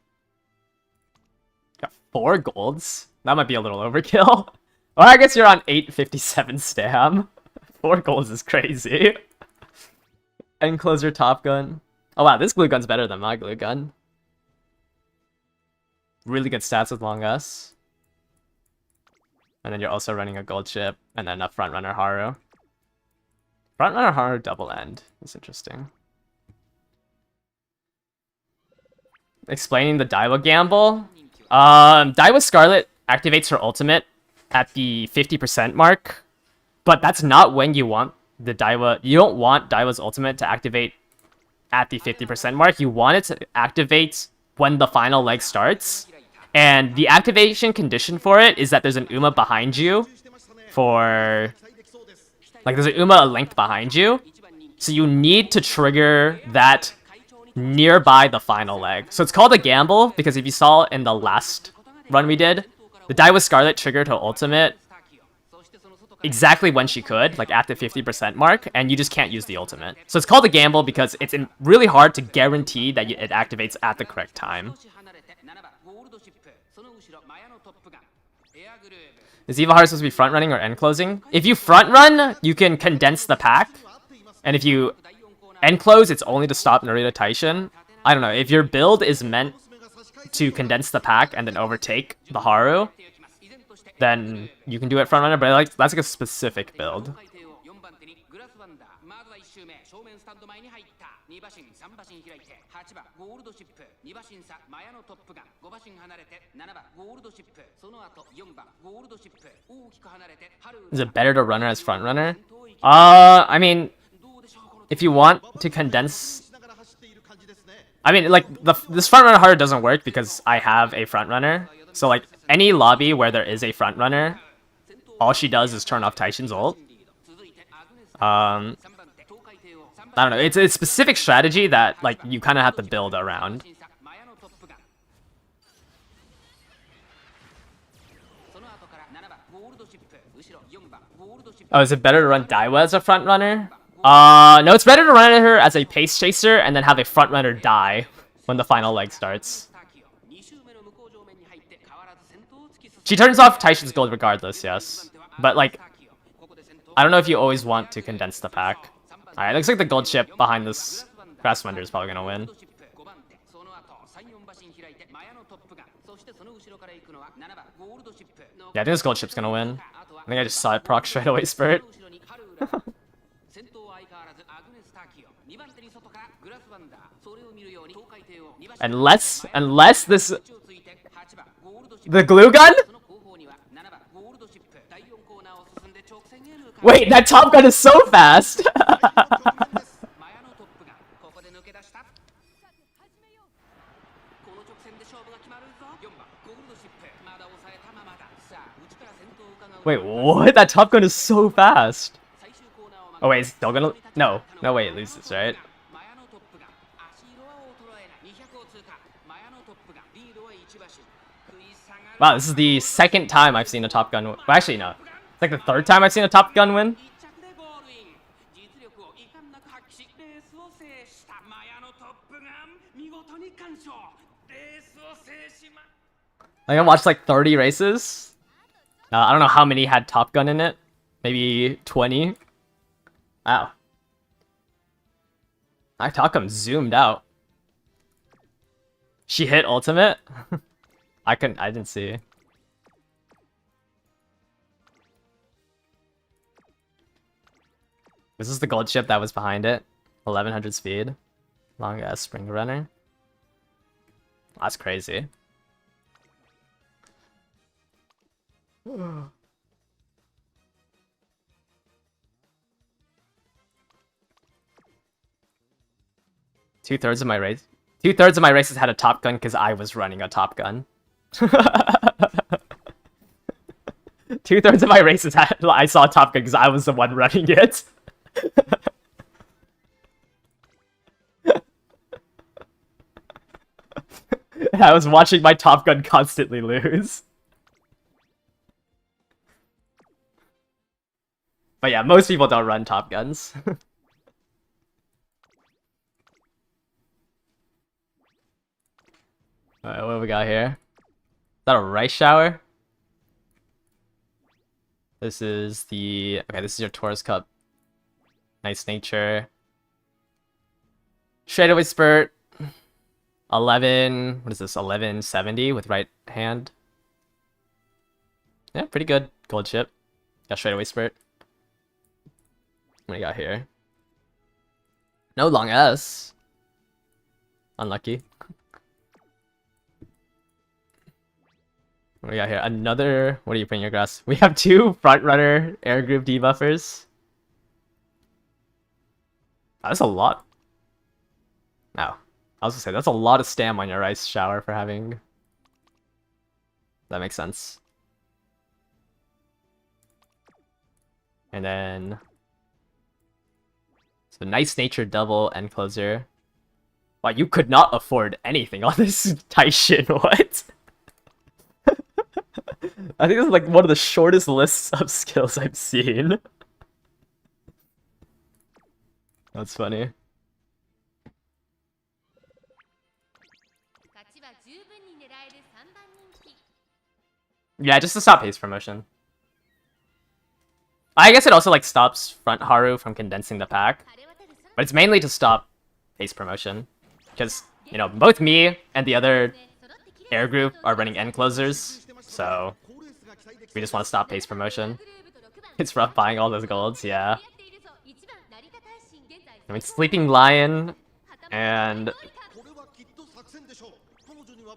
Got 4 golds? That might be a little overkill. Well, I guess you're on 857 Stam. 4 golds is crazy. Enclosure Top Gun. Oh wow, this glue gun's better than my glue gun. Really good stats with long S. And then you're also running a gold ship, and then a frontrunner Haru. Frontrunner Haru double end. That's interesting. Explaining the Daiwa gamble. Daiwa Scarlet activates her ultimate at the 50% mark, but that's not when you want the Daiwa. You don't want Daiwa's ultimate to activate at the 50% mark. You want it to activate when the final leg starts. And the activation condition for it is that there's an Uma behind you for... Like, there's an Uma a length behind you. So you need to trigger that nearby the final leg. So it's called a gamble, because if you saw in the last run we did, the Daiwa Scarlet triggered her ultimate exactly when she could, like at the 50% mark, and you just can't use the ultimate. So it's called a gamble because it's really hard to guarantee that it activates at the correct time. Is Eva Heart supposed to be front running or end closing? If you front run, you can condense the pack, and if you end close, it's only to stop Narita Taishin. I don't know, if your build is meant to condense the pack and then overtake the Haru, then you can do it front runner, but like that's like a specific build. Is it better to runner as front runner? I mean, if you want to condense, I mean, like this front runner Haru doesn't work because I have a front runner. So like any lobby where there is a front runner, all she does is turn off Taishin's ult. I don't know. It's a specific strategy that like you kind of have to build around. Oh, is it better to run Daiwa as a front runner? No, it's better to run her as a pace chaser and then have a front runner die when the final leg starts. She turns off Taishin's gold regardless, yes. But like, I don't know if you always want to condense the pack. Alright, looks like the gold ship behind this grass vendor is probably gonna win. Yeah, I think this gold ship's gonna win. I think I just saw it proc straight away, Spirit. unless this... The glue gun? Wait, that top gun is so fast! Wait, what? That top gun is so fast! Oh wait, it's still gonna... No, wait, it loses, right? Wow, this is the second time I've seen a Top Gun win. Well, actually, no. It's like the third time I've seen a Top Gun win. Like, I watched like 30 races. I don't know how many had Top Gun in it. Maybe 20. Wow. My Top Gun zoomed out. She hit ultimate? I didn't see. This is the gold ship that was behind it. 1100 speed. Long ass spring runner. That's crazy. Two-thirds of my races had a Top Gun because I was running a Top Gun. Two-thirds of my races I saw Top Gun because I was the one running it. And I was watching my Top Gun constantly lose. But yeah, most people don't run Top Guns. Alright, what do we got here? Is that a rice shower? This is the... Okay, this is your Taurus Cup. Nice nature. Straightaway spurt. 11... What is this? 1170 with right hand. Yeah, pretty good. Gold chip. Got straightaway spurt. What do we got here? No long S. Unlucky. What do we got here? Another... What are you putting in your grass? We have two front runner air group debuffers. Oh, that's a lot. No. I was gonna say, that's a lot of stam on your rice shower for having... That makes sense. And then... So nice nature double end closer. Wow, you could not afford anything on this Taishin, what? I think this is like one of the shortest lists of skills I've seen. That's funny. Yeah, just to stop haste promotion. I guess it also like stops front Haru from condensing the pack. But it's mainly to stop haste promotion. Because you know, both me and the other air group are running end closers, so we just want to stop pace promotion. It's rough buying all those golds, yeah. I mean, Sleeping Lion and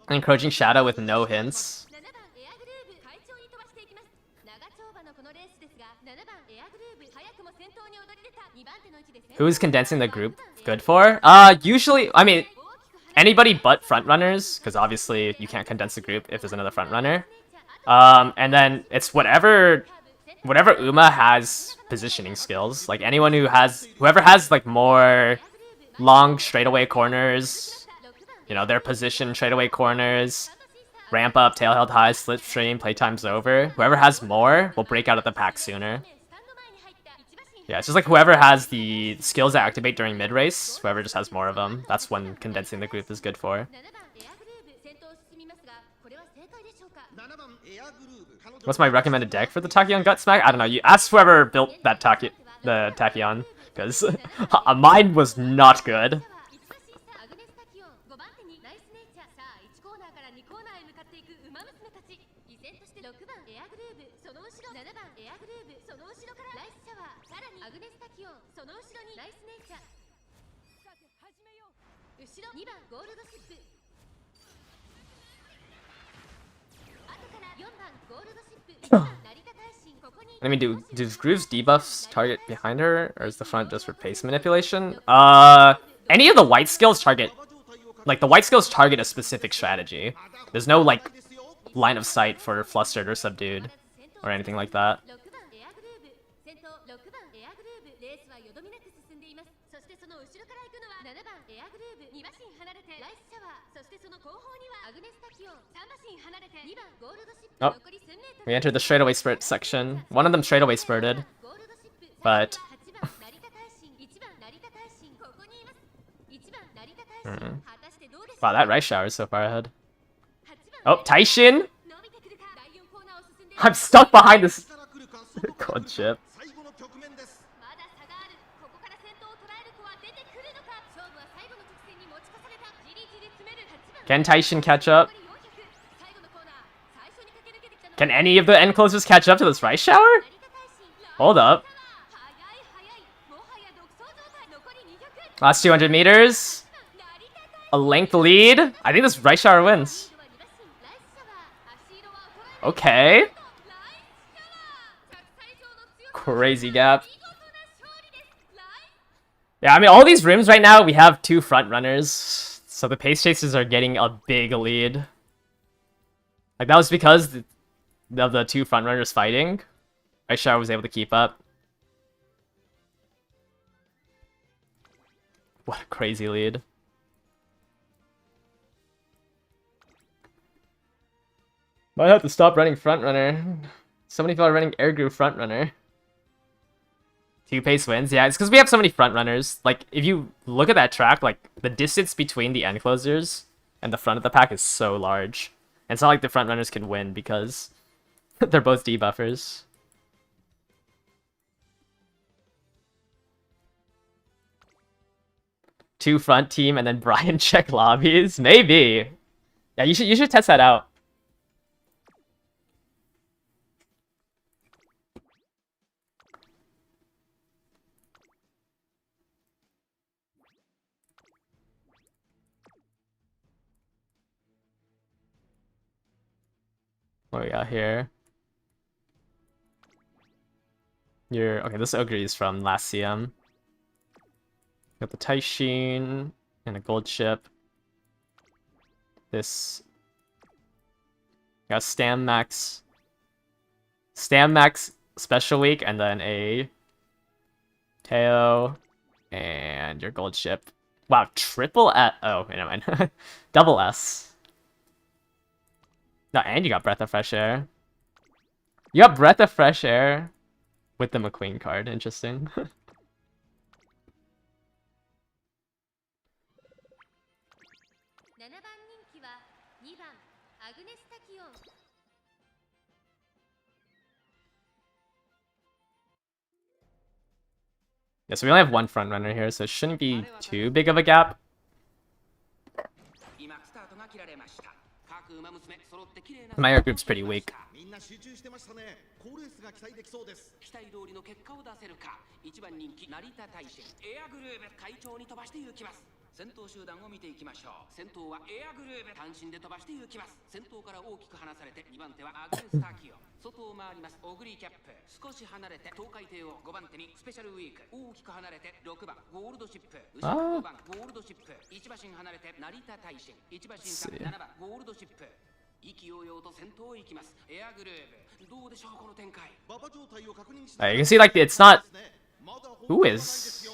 Encroaching Shadow with no hints. Who's condensing the group good for? Usually, I mean, anybody but frontrunners, because obviously you can't condense the group if there's another frontrunner. And then it's whatever Uma has positioning skills. Like anyone whoever has like more long straightaway corners, you know, their position straightaway corners, ramp up, tail held high, slipstream, playtime's over. Whoever has more will break out of the pack sooner. Yeah, it's just like whoever has the skills that activate during mid-race, whoever just has more of them, that's when condensing the group is good for. What's my recommended deck for the Tachyon Gutsmack? I don't know, you ask whoever built that the Tachyon, because mine was not good. I mean, do Groove's debuffs target behind her, or is the front just for pace manipulation? Any of the white skills target, like the white skills target a specific strategy. There's no like line of sight for flustered or subdued, or anything like that. Oh, we entered the straightaway spurt section. One of them straightaway spurted, but wow, that rice shower is so far ahead. Oh, Taishin! I'm stuck behind this Goldship. Can Taishin catch up? Can any of the end closers catch up to this rice shower? Hold up. Last 200 meters. A length lead. I think this rice shower wins. Okay. Crazy gap. Yeah, I mean, all these rooms right now, we have 2 front runners. So the pace chasers are getting a big lead. Like, that was because of the 2 front runners fighting. Rice shower was able to keep up. What a crazy lead. Might have to stop running front runner. So many people are running air group front runner. 2 pace wins. Yeah, it's because we have so many front runners. Like, if you look at that track, like, the distance between the end closers and the front of the pack is so large. And it's not like the front runners can win because they're both debuffers. Two front team and then Brian check lobbies? Maybe. Yeah, you should test that out. What we got here? Okay, this Ogre is from last CM. Got the Taishin and a Goldship. This got Stam Max Special Week, and then a Teo and your Goldship. Wow, triple S. Oh, wait, never mind. Double S. No, and you got Breath of Fresh Air. You got Breath of Fresh Air with the McQueen card. Interesting. Yeah, so we only have one front runner here, so it shouldn't be too big of a gap. My air group's pretty weak. みんな集中してましたね。好レースが期待できそうです。期待通りの結果を出せるか。一番人気成田大臣エアグルーヴ会長に飛ばして行きます。先頭集団を見ていきましょう。先頭はエアグルーヴ単身で飛ばして行きます。先頭から大きく離されて2番手はアグネスターキオ。外を回りますオグリーキャップ。少し離れて東海帝王5番手にスペシャルウィーク。大きく離れて6番ゴールドシップ。後ろ5番ゴールドシップ。1馬身離れて成田大臣。1馬身差7番ゴールドシップ。意気揚々と先頭へ行きます。エアグルーヴ。どうでしょうこの展開。馬場状態を確認し You can see like it's not. Who is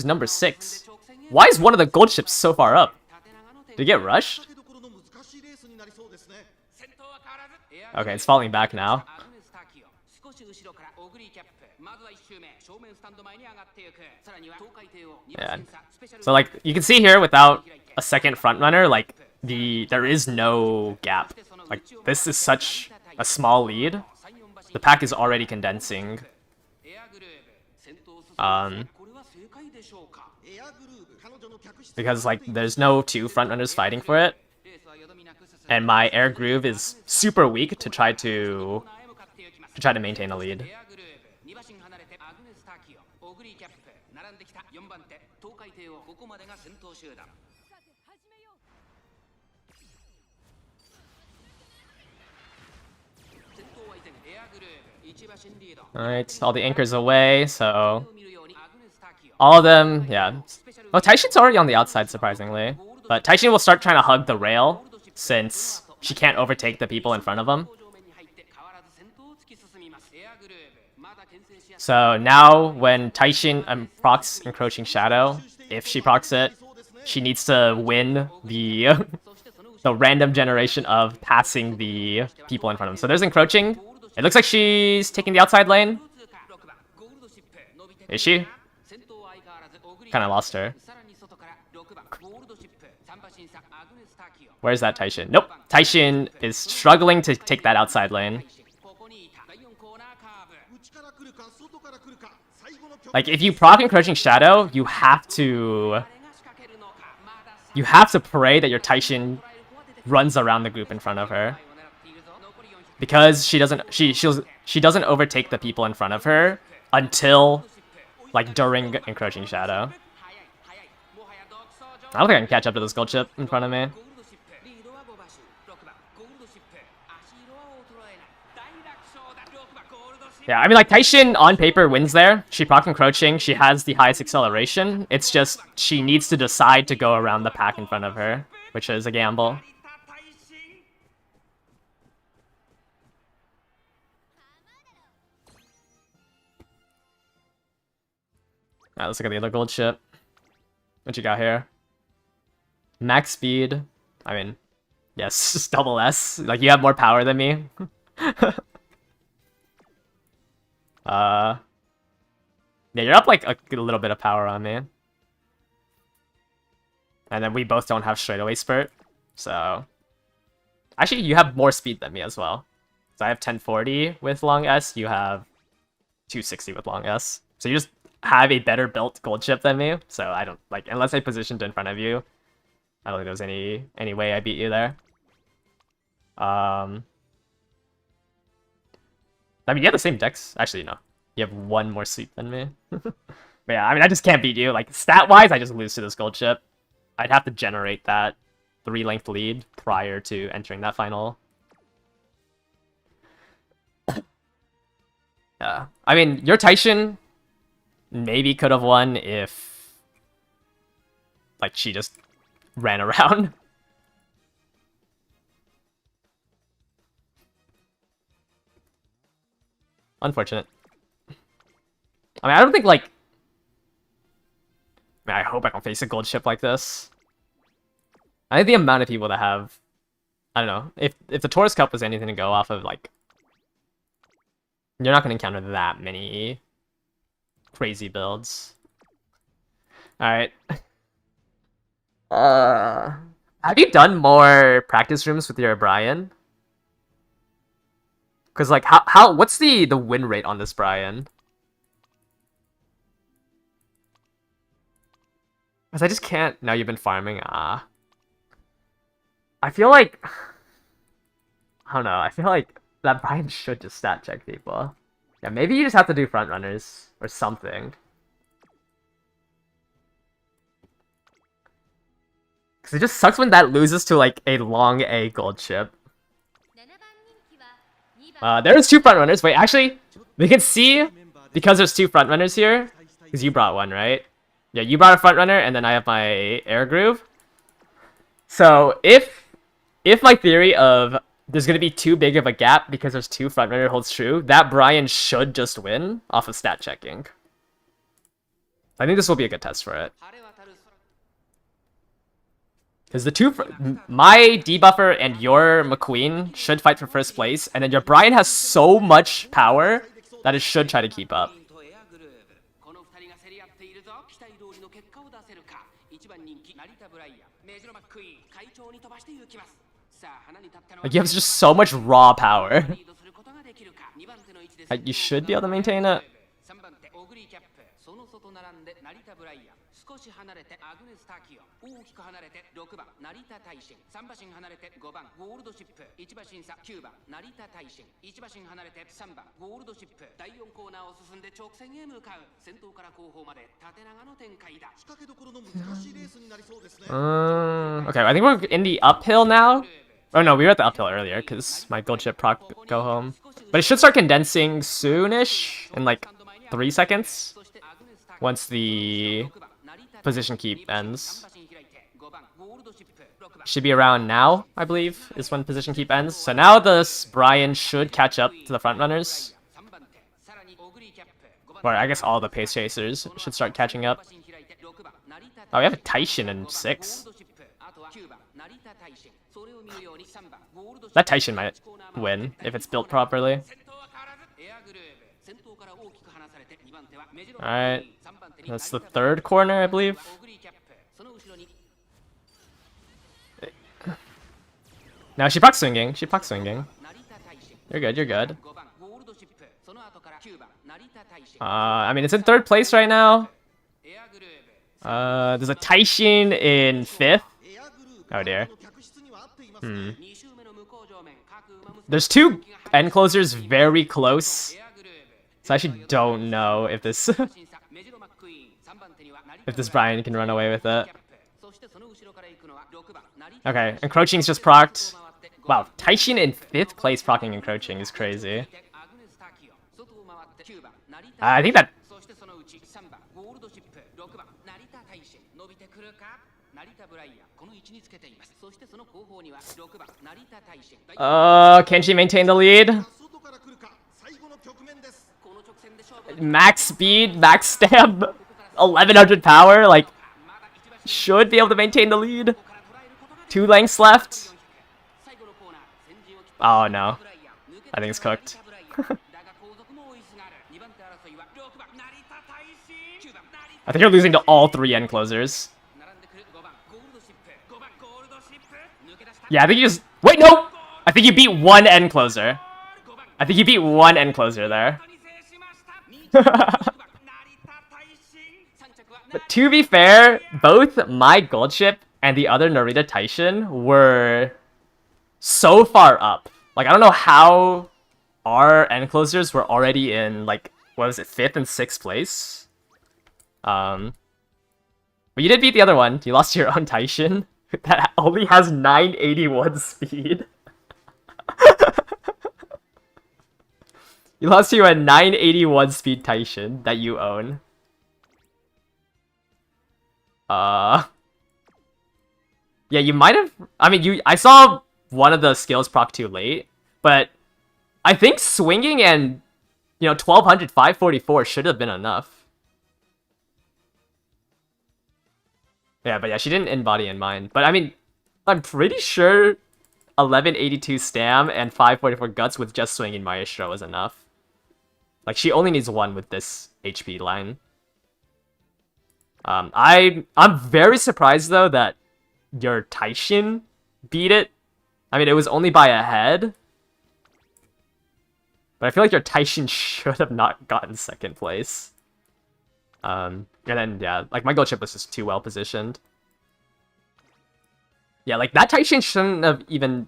number 6? Why is one of the gold ships so far up? Did it get rushed? Okay, it's falling back now. Yeah. So like you can see here without a second front runner, like there is no gap. Like this is such a small lead. The pack is already condensing. Because like there's no two front runners fighting for it. And my air groove is super weak to try to maintain a lead. Alright, all the anchors away, so all of them, yeah. Oh, Taishin's already on the outside, surprisingly. But Taishin will start trying to hug the rail, since she can't overtake the people in front of him. So now, when Taishin procs Encroaching Shadow, if she procs it, she needs to win the the random generation of passing the people in front of him. So there's Encroaching. It looks like she's taking the outside lane. Is she? Kind of lost her. Where's that Taishin? Nope. Taishin is struggling to take that outside lane. Like, if you proc Encroaching Shadow, you have to pray that your Taishin runs around the group in front of her. Because she doesn't overtake the people in front of her until like during Encroaching Shadow. I don't think I can catch up to this gold chip in front of me. Yeah, I mean, like, Taishin on paper wins there. She proc Encroaching, she has the highest acceleration. It's just she needs to decide to go around the pack in front of her, which is a gamble. Alright, let's look at the other gold ship. What you got here? Max speed. I mean, yes, just double S. Like, you have more power than me. Yeah, you're up like a little bit of power on me. And then we both don't have straightaway spurt. So actually, you have more speed than me as well. So I have 1040 with long S, you have 260 with long S. So you just have a better built gold chip than me. So I don't like, unless I positioned in front of you, I don't think there's any way I beat you there. I mean, you have the same decks. Actually, no. You have one more sleep than me. But yeah, I mean, I just can't beat you. Like, stat-wise, I just lose to this gold chip. I'd have to generate that 3-length lead prior to entering that final. Yeah. I mean, your Taishin maybe could have won if, like, she just ran around. Unfortunate. I mean, I don't think, like... I mean, I hope I don't face a gold ship like this. I think the amount of people that have... I don't know. If the Taurus Cup was anything to go off of, like... You're not going to encounter that many crazy builds. Alright. Have you done more practice rooms with your Brian? Because, like, what's the win rate on this Brian? Because I just can't... Now you've been farming. I feel like... I don't know. I feel like that Brian should just stat check people. Yeah, maybe you just have to do front runners or something. Because it just sucks when that loses to like a long A gold chip. There's 2 front runners. Wait, actually, we can see because there's 2 front runners here. Because you brought one, right? Yeah, you brought a front runner, and then I have my air groove. So if my theory of there's gonna be too big of a gap because there's 2 front runner holds true, that Brian should just win off of stat checking. I think this will be a good test for it. Because my debuffer and your McQueen should fight for first place, and then your Brian has so much power that it should try to keep up. Like, you have just so much raw power. Like, you should be able to maintain it. Okay, I think we're in the uphill now. Oh no, we were at the uphill earlier because my Goldship proc go home. But it should start condensing soonish in like 3 seconds once the position keep ends. Should be around now, I believe, is when position keep ends. So now this Brian should catch up to the front runners. Or I guess all the pace chasers should start catching up. Oh, we have a Taishin in 6. That Taishin might win if it's built properly. Alright. That's the 3rd corner, I believe. No, she proc swinging. She proc swinging. You're good, you're good. I mean, it's in 3rd place right now. There's a Taishin in 5th. Oh dear. There's 2 end closers very close. So I actually don't know if this if this Brian can run away with it. Okay, encroaching's just procced. Wow, Taishin in 5th place procking encroaching is crazy. I think that... can she maintain the lead? Max speed, max stamp, 1100 power, like, should be able to maintain the lead. 2 lengths left. Oh no, I think it's cooked. I think you're losing to all 3 end closers. Yeah, I think you just... Wait, no! I think you beat 1 end closer. I think you beat 1 end closer there. But to be fair, both my Goldship and the other Narita Taishin were so far up. Like, I don't know how our end closers were already in, like, what was it, 5th and 6th place? But you did beat the other one. You lost to your own Taishin that only has 981 speed. You lost to a 981 speed Taishin that you own. Yeah, you might have... I mean, I saw one of the skills proc too late, but I think swinging and, 1200, 544 should have been enough. Yeah, but yeah, she didn't embody in mind. But I mean, I'm pretty sure 1182 Stam and 544 Guts with just swinging Maestro is enough. Like, she only needs 1 with this HP line. I'm very surprised, though, that your Taishin beat it. I mean, it was only by a head. But I feel like your Taishin should have not gotten 2nd place. And then, yeah, like, my Goldship was just too well positioned. Yeah, like, that Taishin shouldn't have even...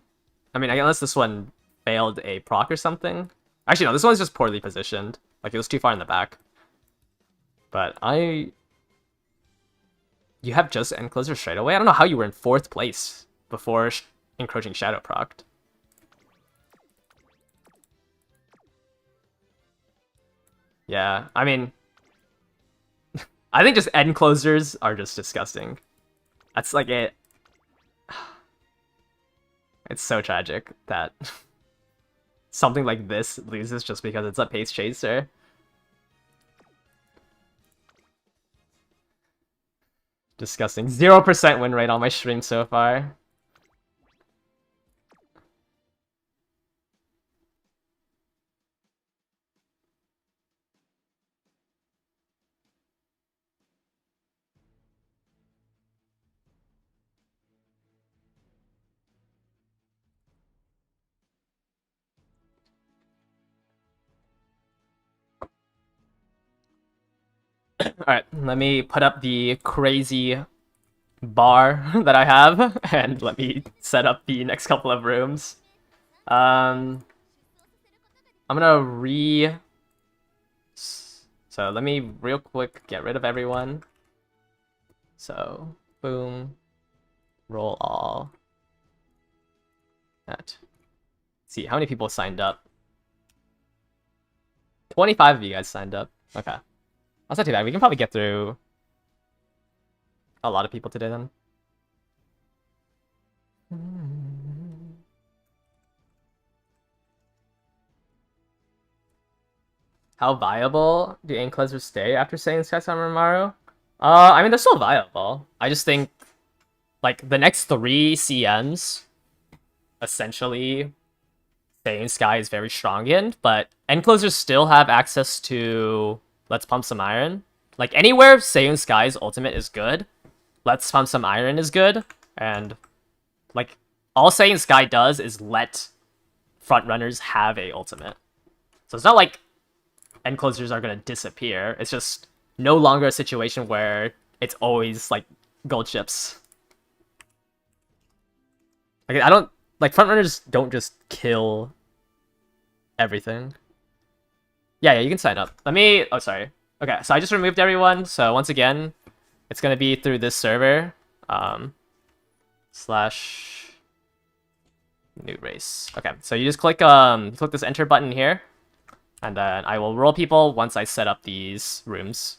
I mean, unless this one failed a proc or something. Actually, no, this one's just poorly positioned. Like, it was too far in the back. But you have just end closer straight away? I don't know how you were in 4th place before encroaching shadow procced. Yeah, I mean, I think just end closers are just disgusting. That's like it. It's so tragic that something like this loses just because it's a pace chaser. Disgusting. 0% win rate on my stream so far. Alright, let me put up the crazy bar that I have, and let me set up the next couple of rooms. I'm gonna So let me real quick get rid of everyone. So, boom. Roll all. That. See, how many people signed up? 25 of you guys signed up. Okay. That's not too bad. We can probably get through a lot of people today then. How viable do aim closers stay after saying Sky Summer Maru? I mean, they're still viable. I just think, like, the next 3 CMs, essentially, Saiyan Sky is very strong in, but end closers still have access to Let's Pump Some Iron. Like, anywhere Saiyan Sky's ultimate is good, Let's Pump Some Iron is good, and, like, all Saiyan Sky does is let frontrunners have a ultimate. So it's not like end closers are gonna disappear, it's just no longer a situation where it's always, like, gold chips. Like, I don't... Like, frontrunners don't just kill everything. Yeah, you can sign up. Let me... Oh, sorry. Okay, so I just removed everyone, so once again, it's gonna be through this server. Slash... New race. Okay, so you just click this enter button here, and then I will roll people once I set up these rooms.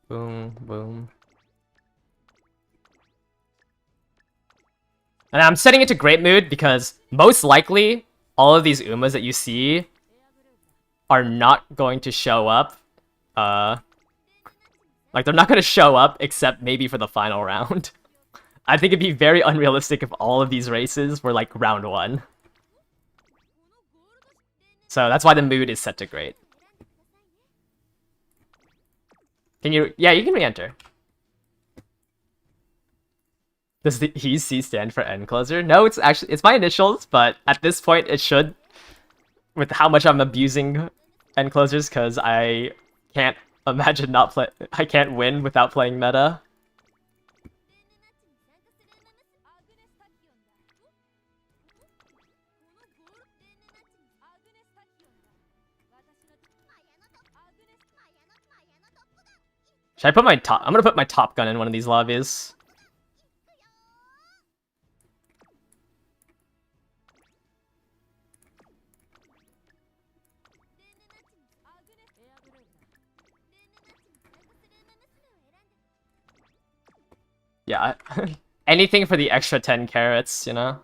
Boom, boom. And I'm setting it to great mood because most likely all of these Umas that you see are not going to show up. Like, they're not going to show up except maybe for the final round. I think it'd be very unrealistic if all of these races were like round 1. So that's why the mood is set to great. Can you... Yeah, you can re-enter. Does the EC stand for end closer? No, it's actually... It's my initials, but at this point it should. With how much I'm abusing end closers, because I can't imagine not play... I can't win without playing meta. Should I put my top... I'm gonna put my Top Gun in one of these lobbies. Yeah, anything for the extra 10 carats, you know?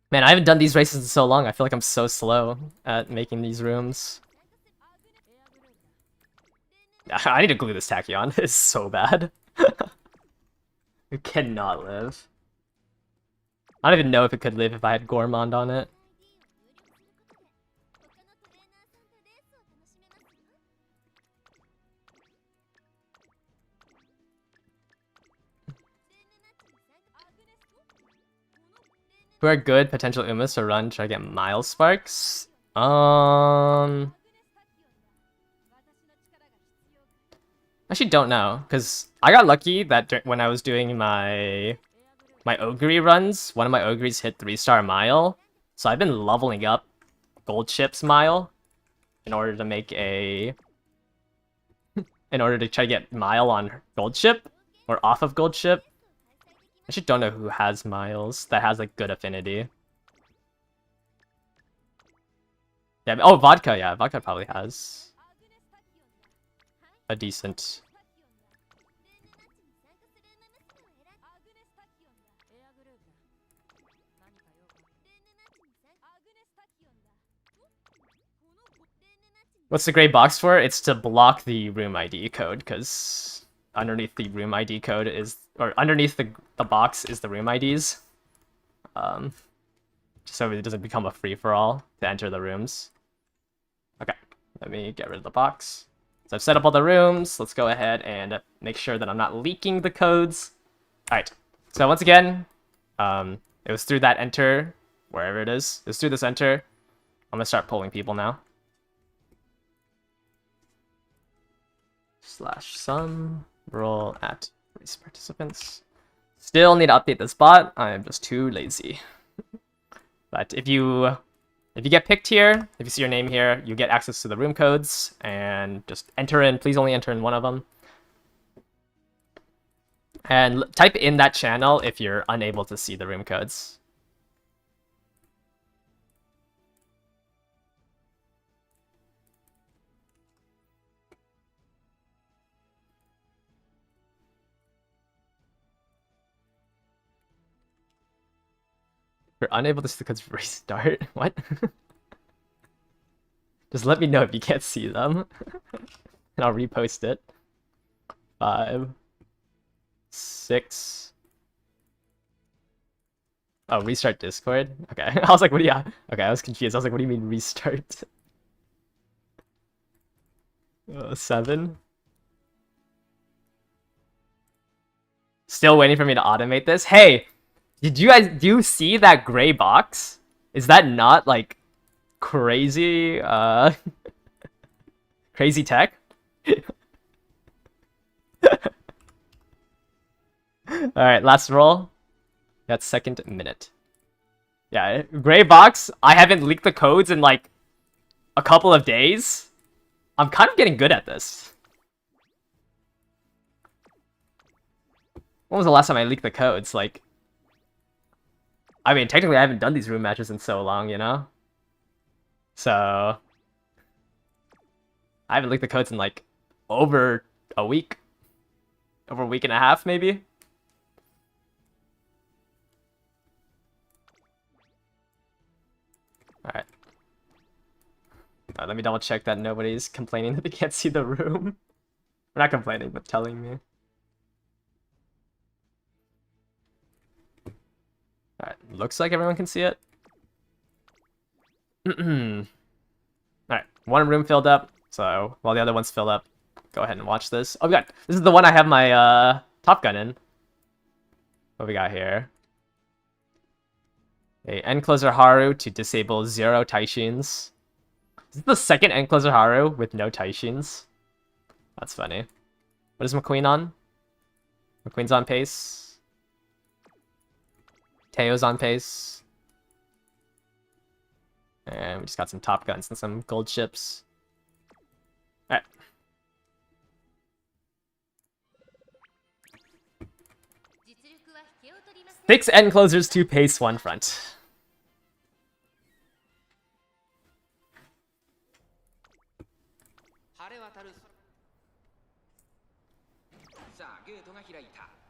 Man, I haven't done these races in so long. I feel like I'm so slow at making these rooms. I need to glue this tachyon. It's so bad. It cannot live. I don't even know if it could live if I had Gourmand on it. Who are good potential Umas to run try to get Mile Sparks? Actually don't know, because I got lucky that when I was doing my Ogre runs, one of my Ogres hit 3-star Mile, so I've been leveling up Goldship's Mile in order to make a... in order to try to get Mile on Goldship, or off of Goldship. I actually don't know who has Miles that has like good affinity. Yeah, oh, Vodka, yeah, Vodka probably has a decent... What's the gray box for? It's to block the room ID code, because underneath the room ID code is... or underneath the box is the room IDs. So it doesn't become a free-for-all to enter the rooms. Okay, let me get rid of the box. So I've set up all the rooms. Let's go ahead and make sure that I'm not leaking the codes. Alright, so once again, it was through that enter, wherever it is. It was through this enter. I'm gonna start polling people now. /sum roll at race participants. Still need to update this bot. I'm just too lazy. But if you get picked here, if you see your name here, you get access to the room codes and just enter in. Please only enter in one of them. And type in that channel if you're unable to see the room codes. You're unable to see the codes, restart? What? Just let me know if you can't see them. And I'll repost it. 5, 6. Oh, restart Discord? Okay. I was like, what do you... Okay, I was confused. I was like, what do you mean restart? 7. Still waiting for me to automate this. Hey! Do you see that gray box? Is that not like crazy crazy tech? Alright, last roll. That's second minute. Yeah, gray box. I haven't leaked the codes in like a couple of days. I'm kind of getting good at this. When was the last time I leaked the codes? Like, I mean, technically I haven't done these room matches in so long, you know? So... I haven't leaked the codes in like over a week. Over a week and a half, maybe? Alright. Let me double check that nobody's complaining that they can't see the room. We're not complaining, but telling me. Alright, looks like everyone can see it. Alright, one room filled up, so while the other one's filled up, go ahead and watch this. Oh, we got, this is the one I have my Top Gun in. What we got here? A Encloser Haru to disable 0 Taishins. Is this the second Encloser Haru with no Taishins? That's funny. What is McQueen on? McQueen's on pace. Teo's on pace. And we just got some Top Guns and some gold ships. Alright. Six Enclosers, 2 pace, 1 front.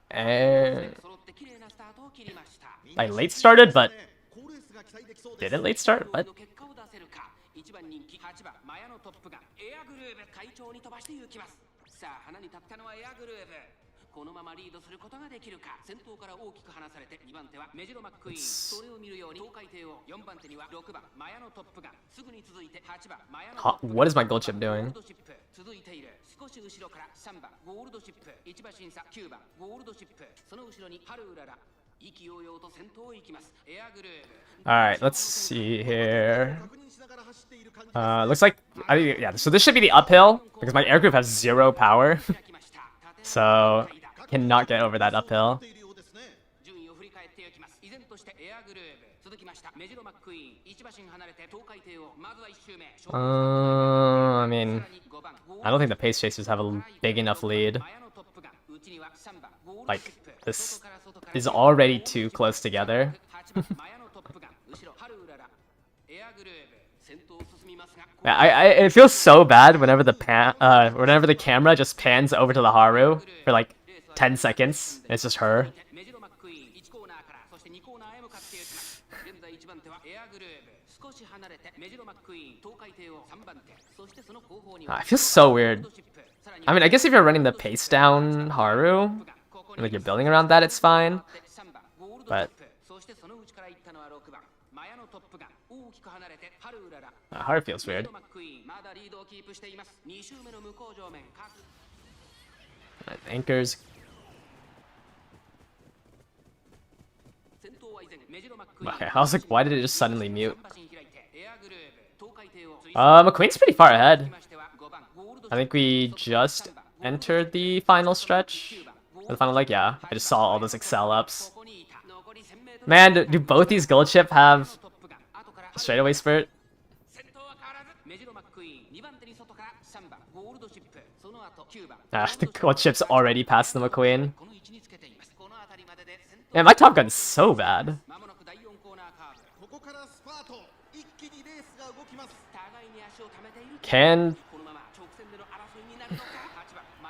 And I late started, but didn't late start? What? What is my gold chip doing? Alright, let's see here. Looks like yeah, so this should be the uphill because my air group has 0 power. So cannot get over that uphill. I mean, I don't think the pace chasers have a big enough lead. Like, this is already too close together. Yeah, it feels so bad whenever the camera just pans over to the Haru for like 10 seconds. It's just her. I feel so weird. I mean, I guess if you're running the pace down Haru, like you're building around that, it's fine. But Haru feels weird. Right, anchors. Okay, I was like, why did it just suddenly mute? McQueen's pretty far ahead. I think we just entered the final stretch. The final leg, yeah. I just saw all those Excel ups. Man, do both these Goldship have straightaway spurt? The Goldship's already past the McQueen. Man, my Top Gun's so bad.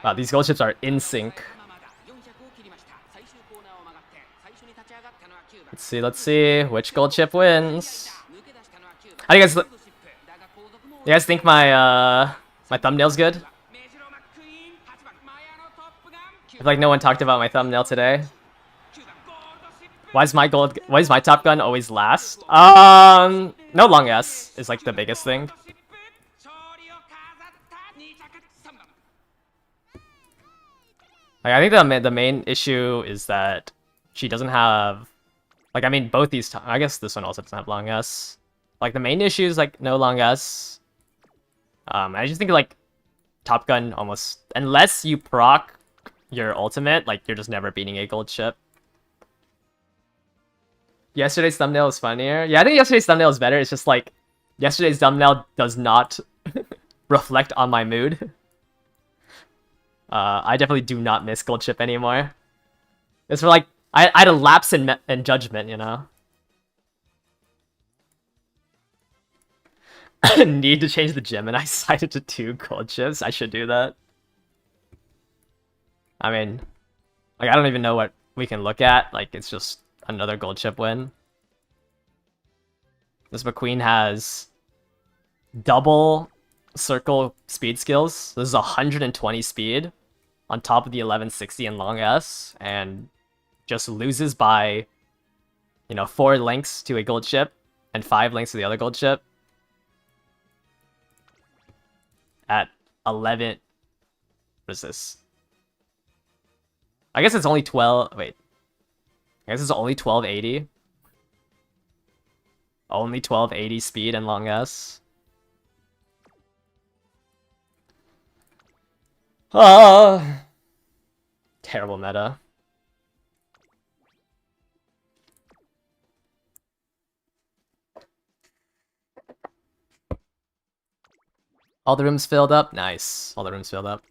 Wow, these Goldships are in sync. Let's see which Goldship wins. How do you guys think my my thumbnail's good? I feel like no one talked about my thumbnail today. Why is my Top Gun always last? No long S is like the biggest thing. Like, I think the main issue is that she doesn't have, like, I mean, both these, I guess this one also doesn't have long S. Like, the main issue is, like, no long S. I just think, like, Top Gun almost, unless you proc your ultimate, like, you're just never beating a Goldship. Yesterday's thumbnail was funnier. Yeah, I think yesterday's thumbnail is better. It's just, like, yesterday's thumbnail does not reflect on my mood. I definitely do not miss Goldship anymore. It's for, like, I had a lapse in judgment, you know? Need to change the Gemini side to 2 Goldships. I should do that. I mean, like, I don't even know what we can look at. Like, it's just another Goldship win. This McQueen has double circle speed skills. This is 120 speed on top of the 1160 in long S, and just loses by, you know, 4 lengths to a Goldship and 5 lengths to the other Goldship at 11. What is this? I guess it's only 12. Wait, I guess it's only 1280. Only 1280 speed and long S. Oh, terrible meta. All the rooms filled up? Nice. All the rooms filled up.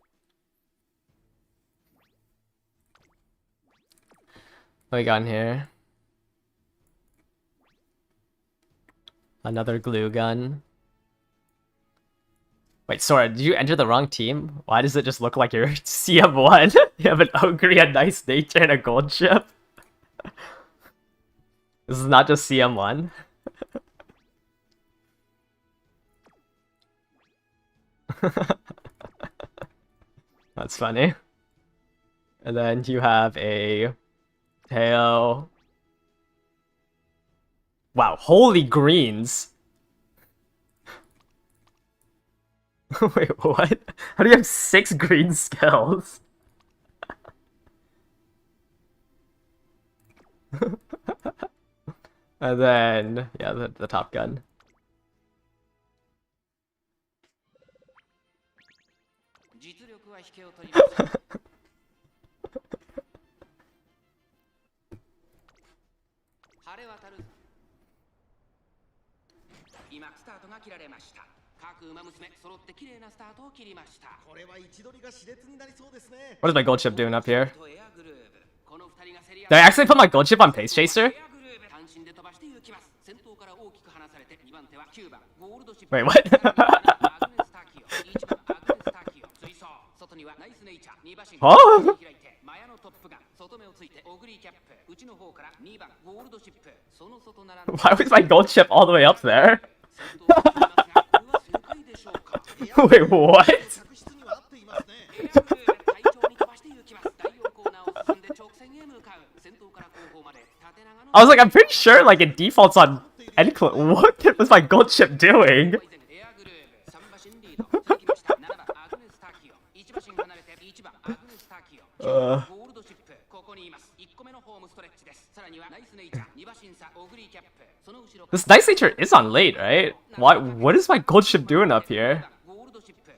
What we got in here? Another glue gun. Wait, Sora, did you enter the wrong team? Why does it just look like you're CM1? You have an Ogre, a nice nature, and a Goldship? This is not just CM1. That's funny. And then you have a Teo. Wow, holy greens. Wait, what? How do you have 6 green skills? And then, yeah, the Top Gun. 実力は引けを取りません。晴れ渡る。今スタートが切られました。各馬娘揃って綺麗なスタートを切りました。これは位置取りが熾烈になりそうですね。 What is my Goldship doing up here? とエアグルーヴ。この二人が競り合 Did I actually put my Goldship on Pace Chaser? エアグルーヴ単身で飛ばして行きます。先頭から大きく離されて2番手は9番ゴールドシップ。 Wait, what? アグネスタキオ、1番アグネスタキオ、追走。外にはナイスネイチャー、2馬身。 Huh? 開いてマヤのトップガン、外目をついてオグリーキャップ、内の方から2番ゴールドシップ。その外並んで Why was my Goldship all the way up there? 先頭を切りますが、これは正解でしょうか。 Wait, what? 確実には合っていますね。エアグルーヴ隊長に飛ばして行きます。第4コーナーを進んで直線へ向かう。先頭から後方まで縦長の I was like, I'm pretty sure like it defaults on end clip. What was my Goldship doing? エアグルーヴ3馬身リード。続きました7番アグネスタキオ、1馬身離れて1番アグネスタキオ、ゴールドシップ、ここにいます。1個目のホームストレッチです。さらにはナイスネイチャー、2馬身差オグリーキャップ、その後ろ This Nice Nature is on late, right? What is my Goldship doing up here? ゴールドシップ、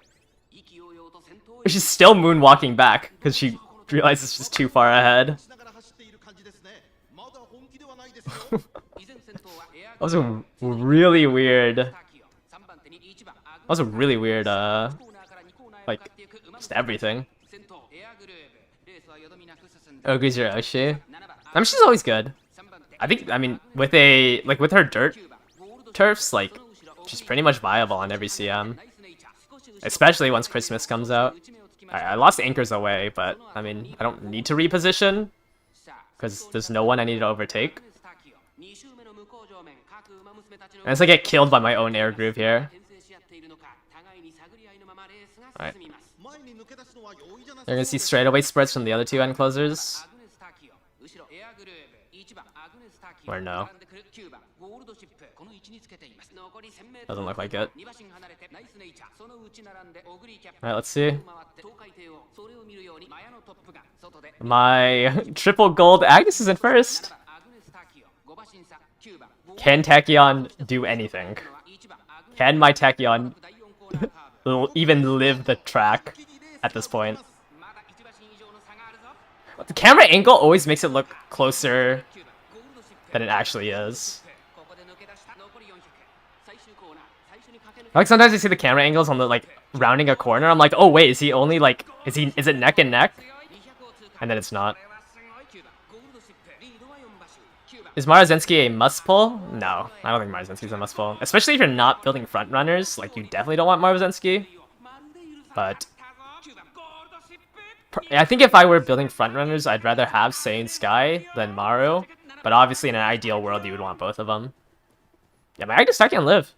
意気揚々と先頭へ She's still moonwalking back because she realizes she's too far ahead. しながら走っている感じですね。まだ本気ではないですよ。依然先頭はエア That was a really weird. That タキオ、3番手に1番アグ was a really weird, コーナーから2コーナーへ向かっていく馬 just everything. 先頭エアグルーヴ、レースはよどみなく進んで Ogre's Yoshi. 7番 I mean, she's always good. 3番手 I think, I mean, with her dirt turfs, like, she's pretty much viable on every CM. Especially once Christmas comes out. I lost anchors away, but, I mean, I don't need to reposition. Because there's no one I need to overtake. Unless I get killed by my own air groove here. Alright. 前に抜け出すのは容易じゃなさ You're gonna see straightaway spreads from the other two end closers. Or no. Doesn't look like it. Alright, let's see. My triple gold Agnes is in first. Can Tachyon do anything? Can my Tachyon even live the track at this point? The camera angle always makes it look closer than it actually is. Like sometimes I see the camera angles on the like rounding a corner. I'm like, oh wait, is he only like is it neck and neck? And then it's not. Is Marzensky a must pull? No, I don't think Marzensky's a must pull. Especially if you're not building front runners, like you definitely don't want Marzensky. But I think if I were building front runners, I'd rather have Saiyan Sky than Maru. But obviously in an ideal world, you would want both of them. Yeah, my Agnes Star can live.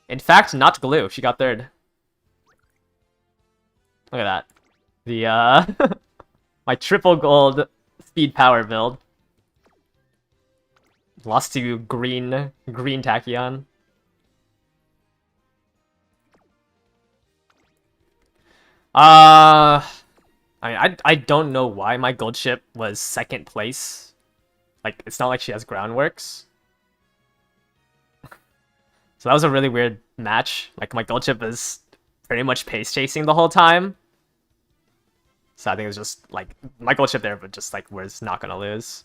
In fact, not Glue. She got third. Look at that. The, my triple gold speed power build. Lost to green Tachyon. I mean, I don't know why my Goldship was second place. Like, it's not like she has groundworks. So that was a really weird match. Like, my Goldship is pretty much pace chasing the whole time. So I think it was just, like, my Goldship there, but just, like, was not gonna lose.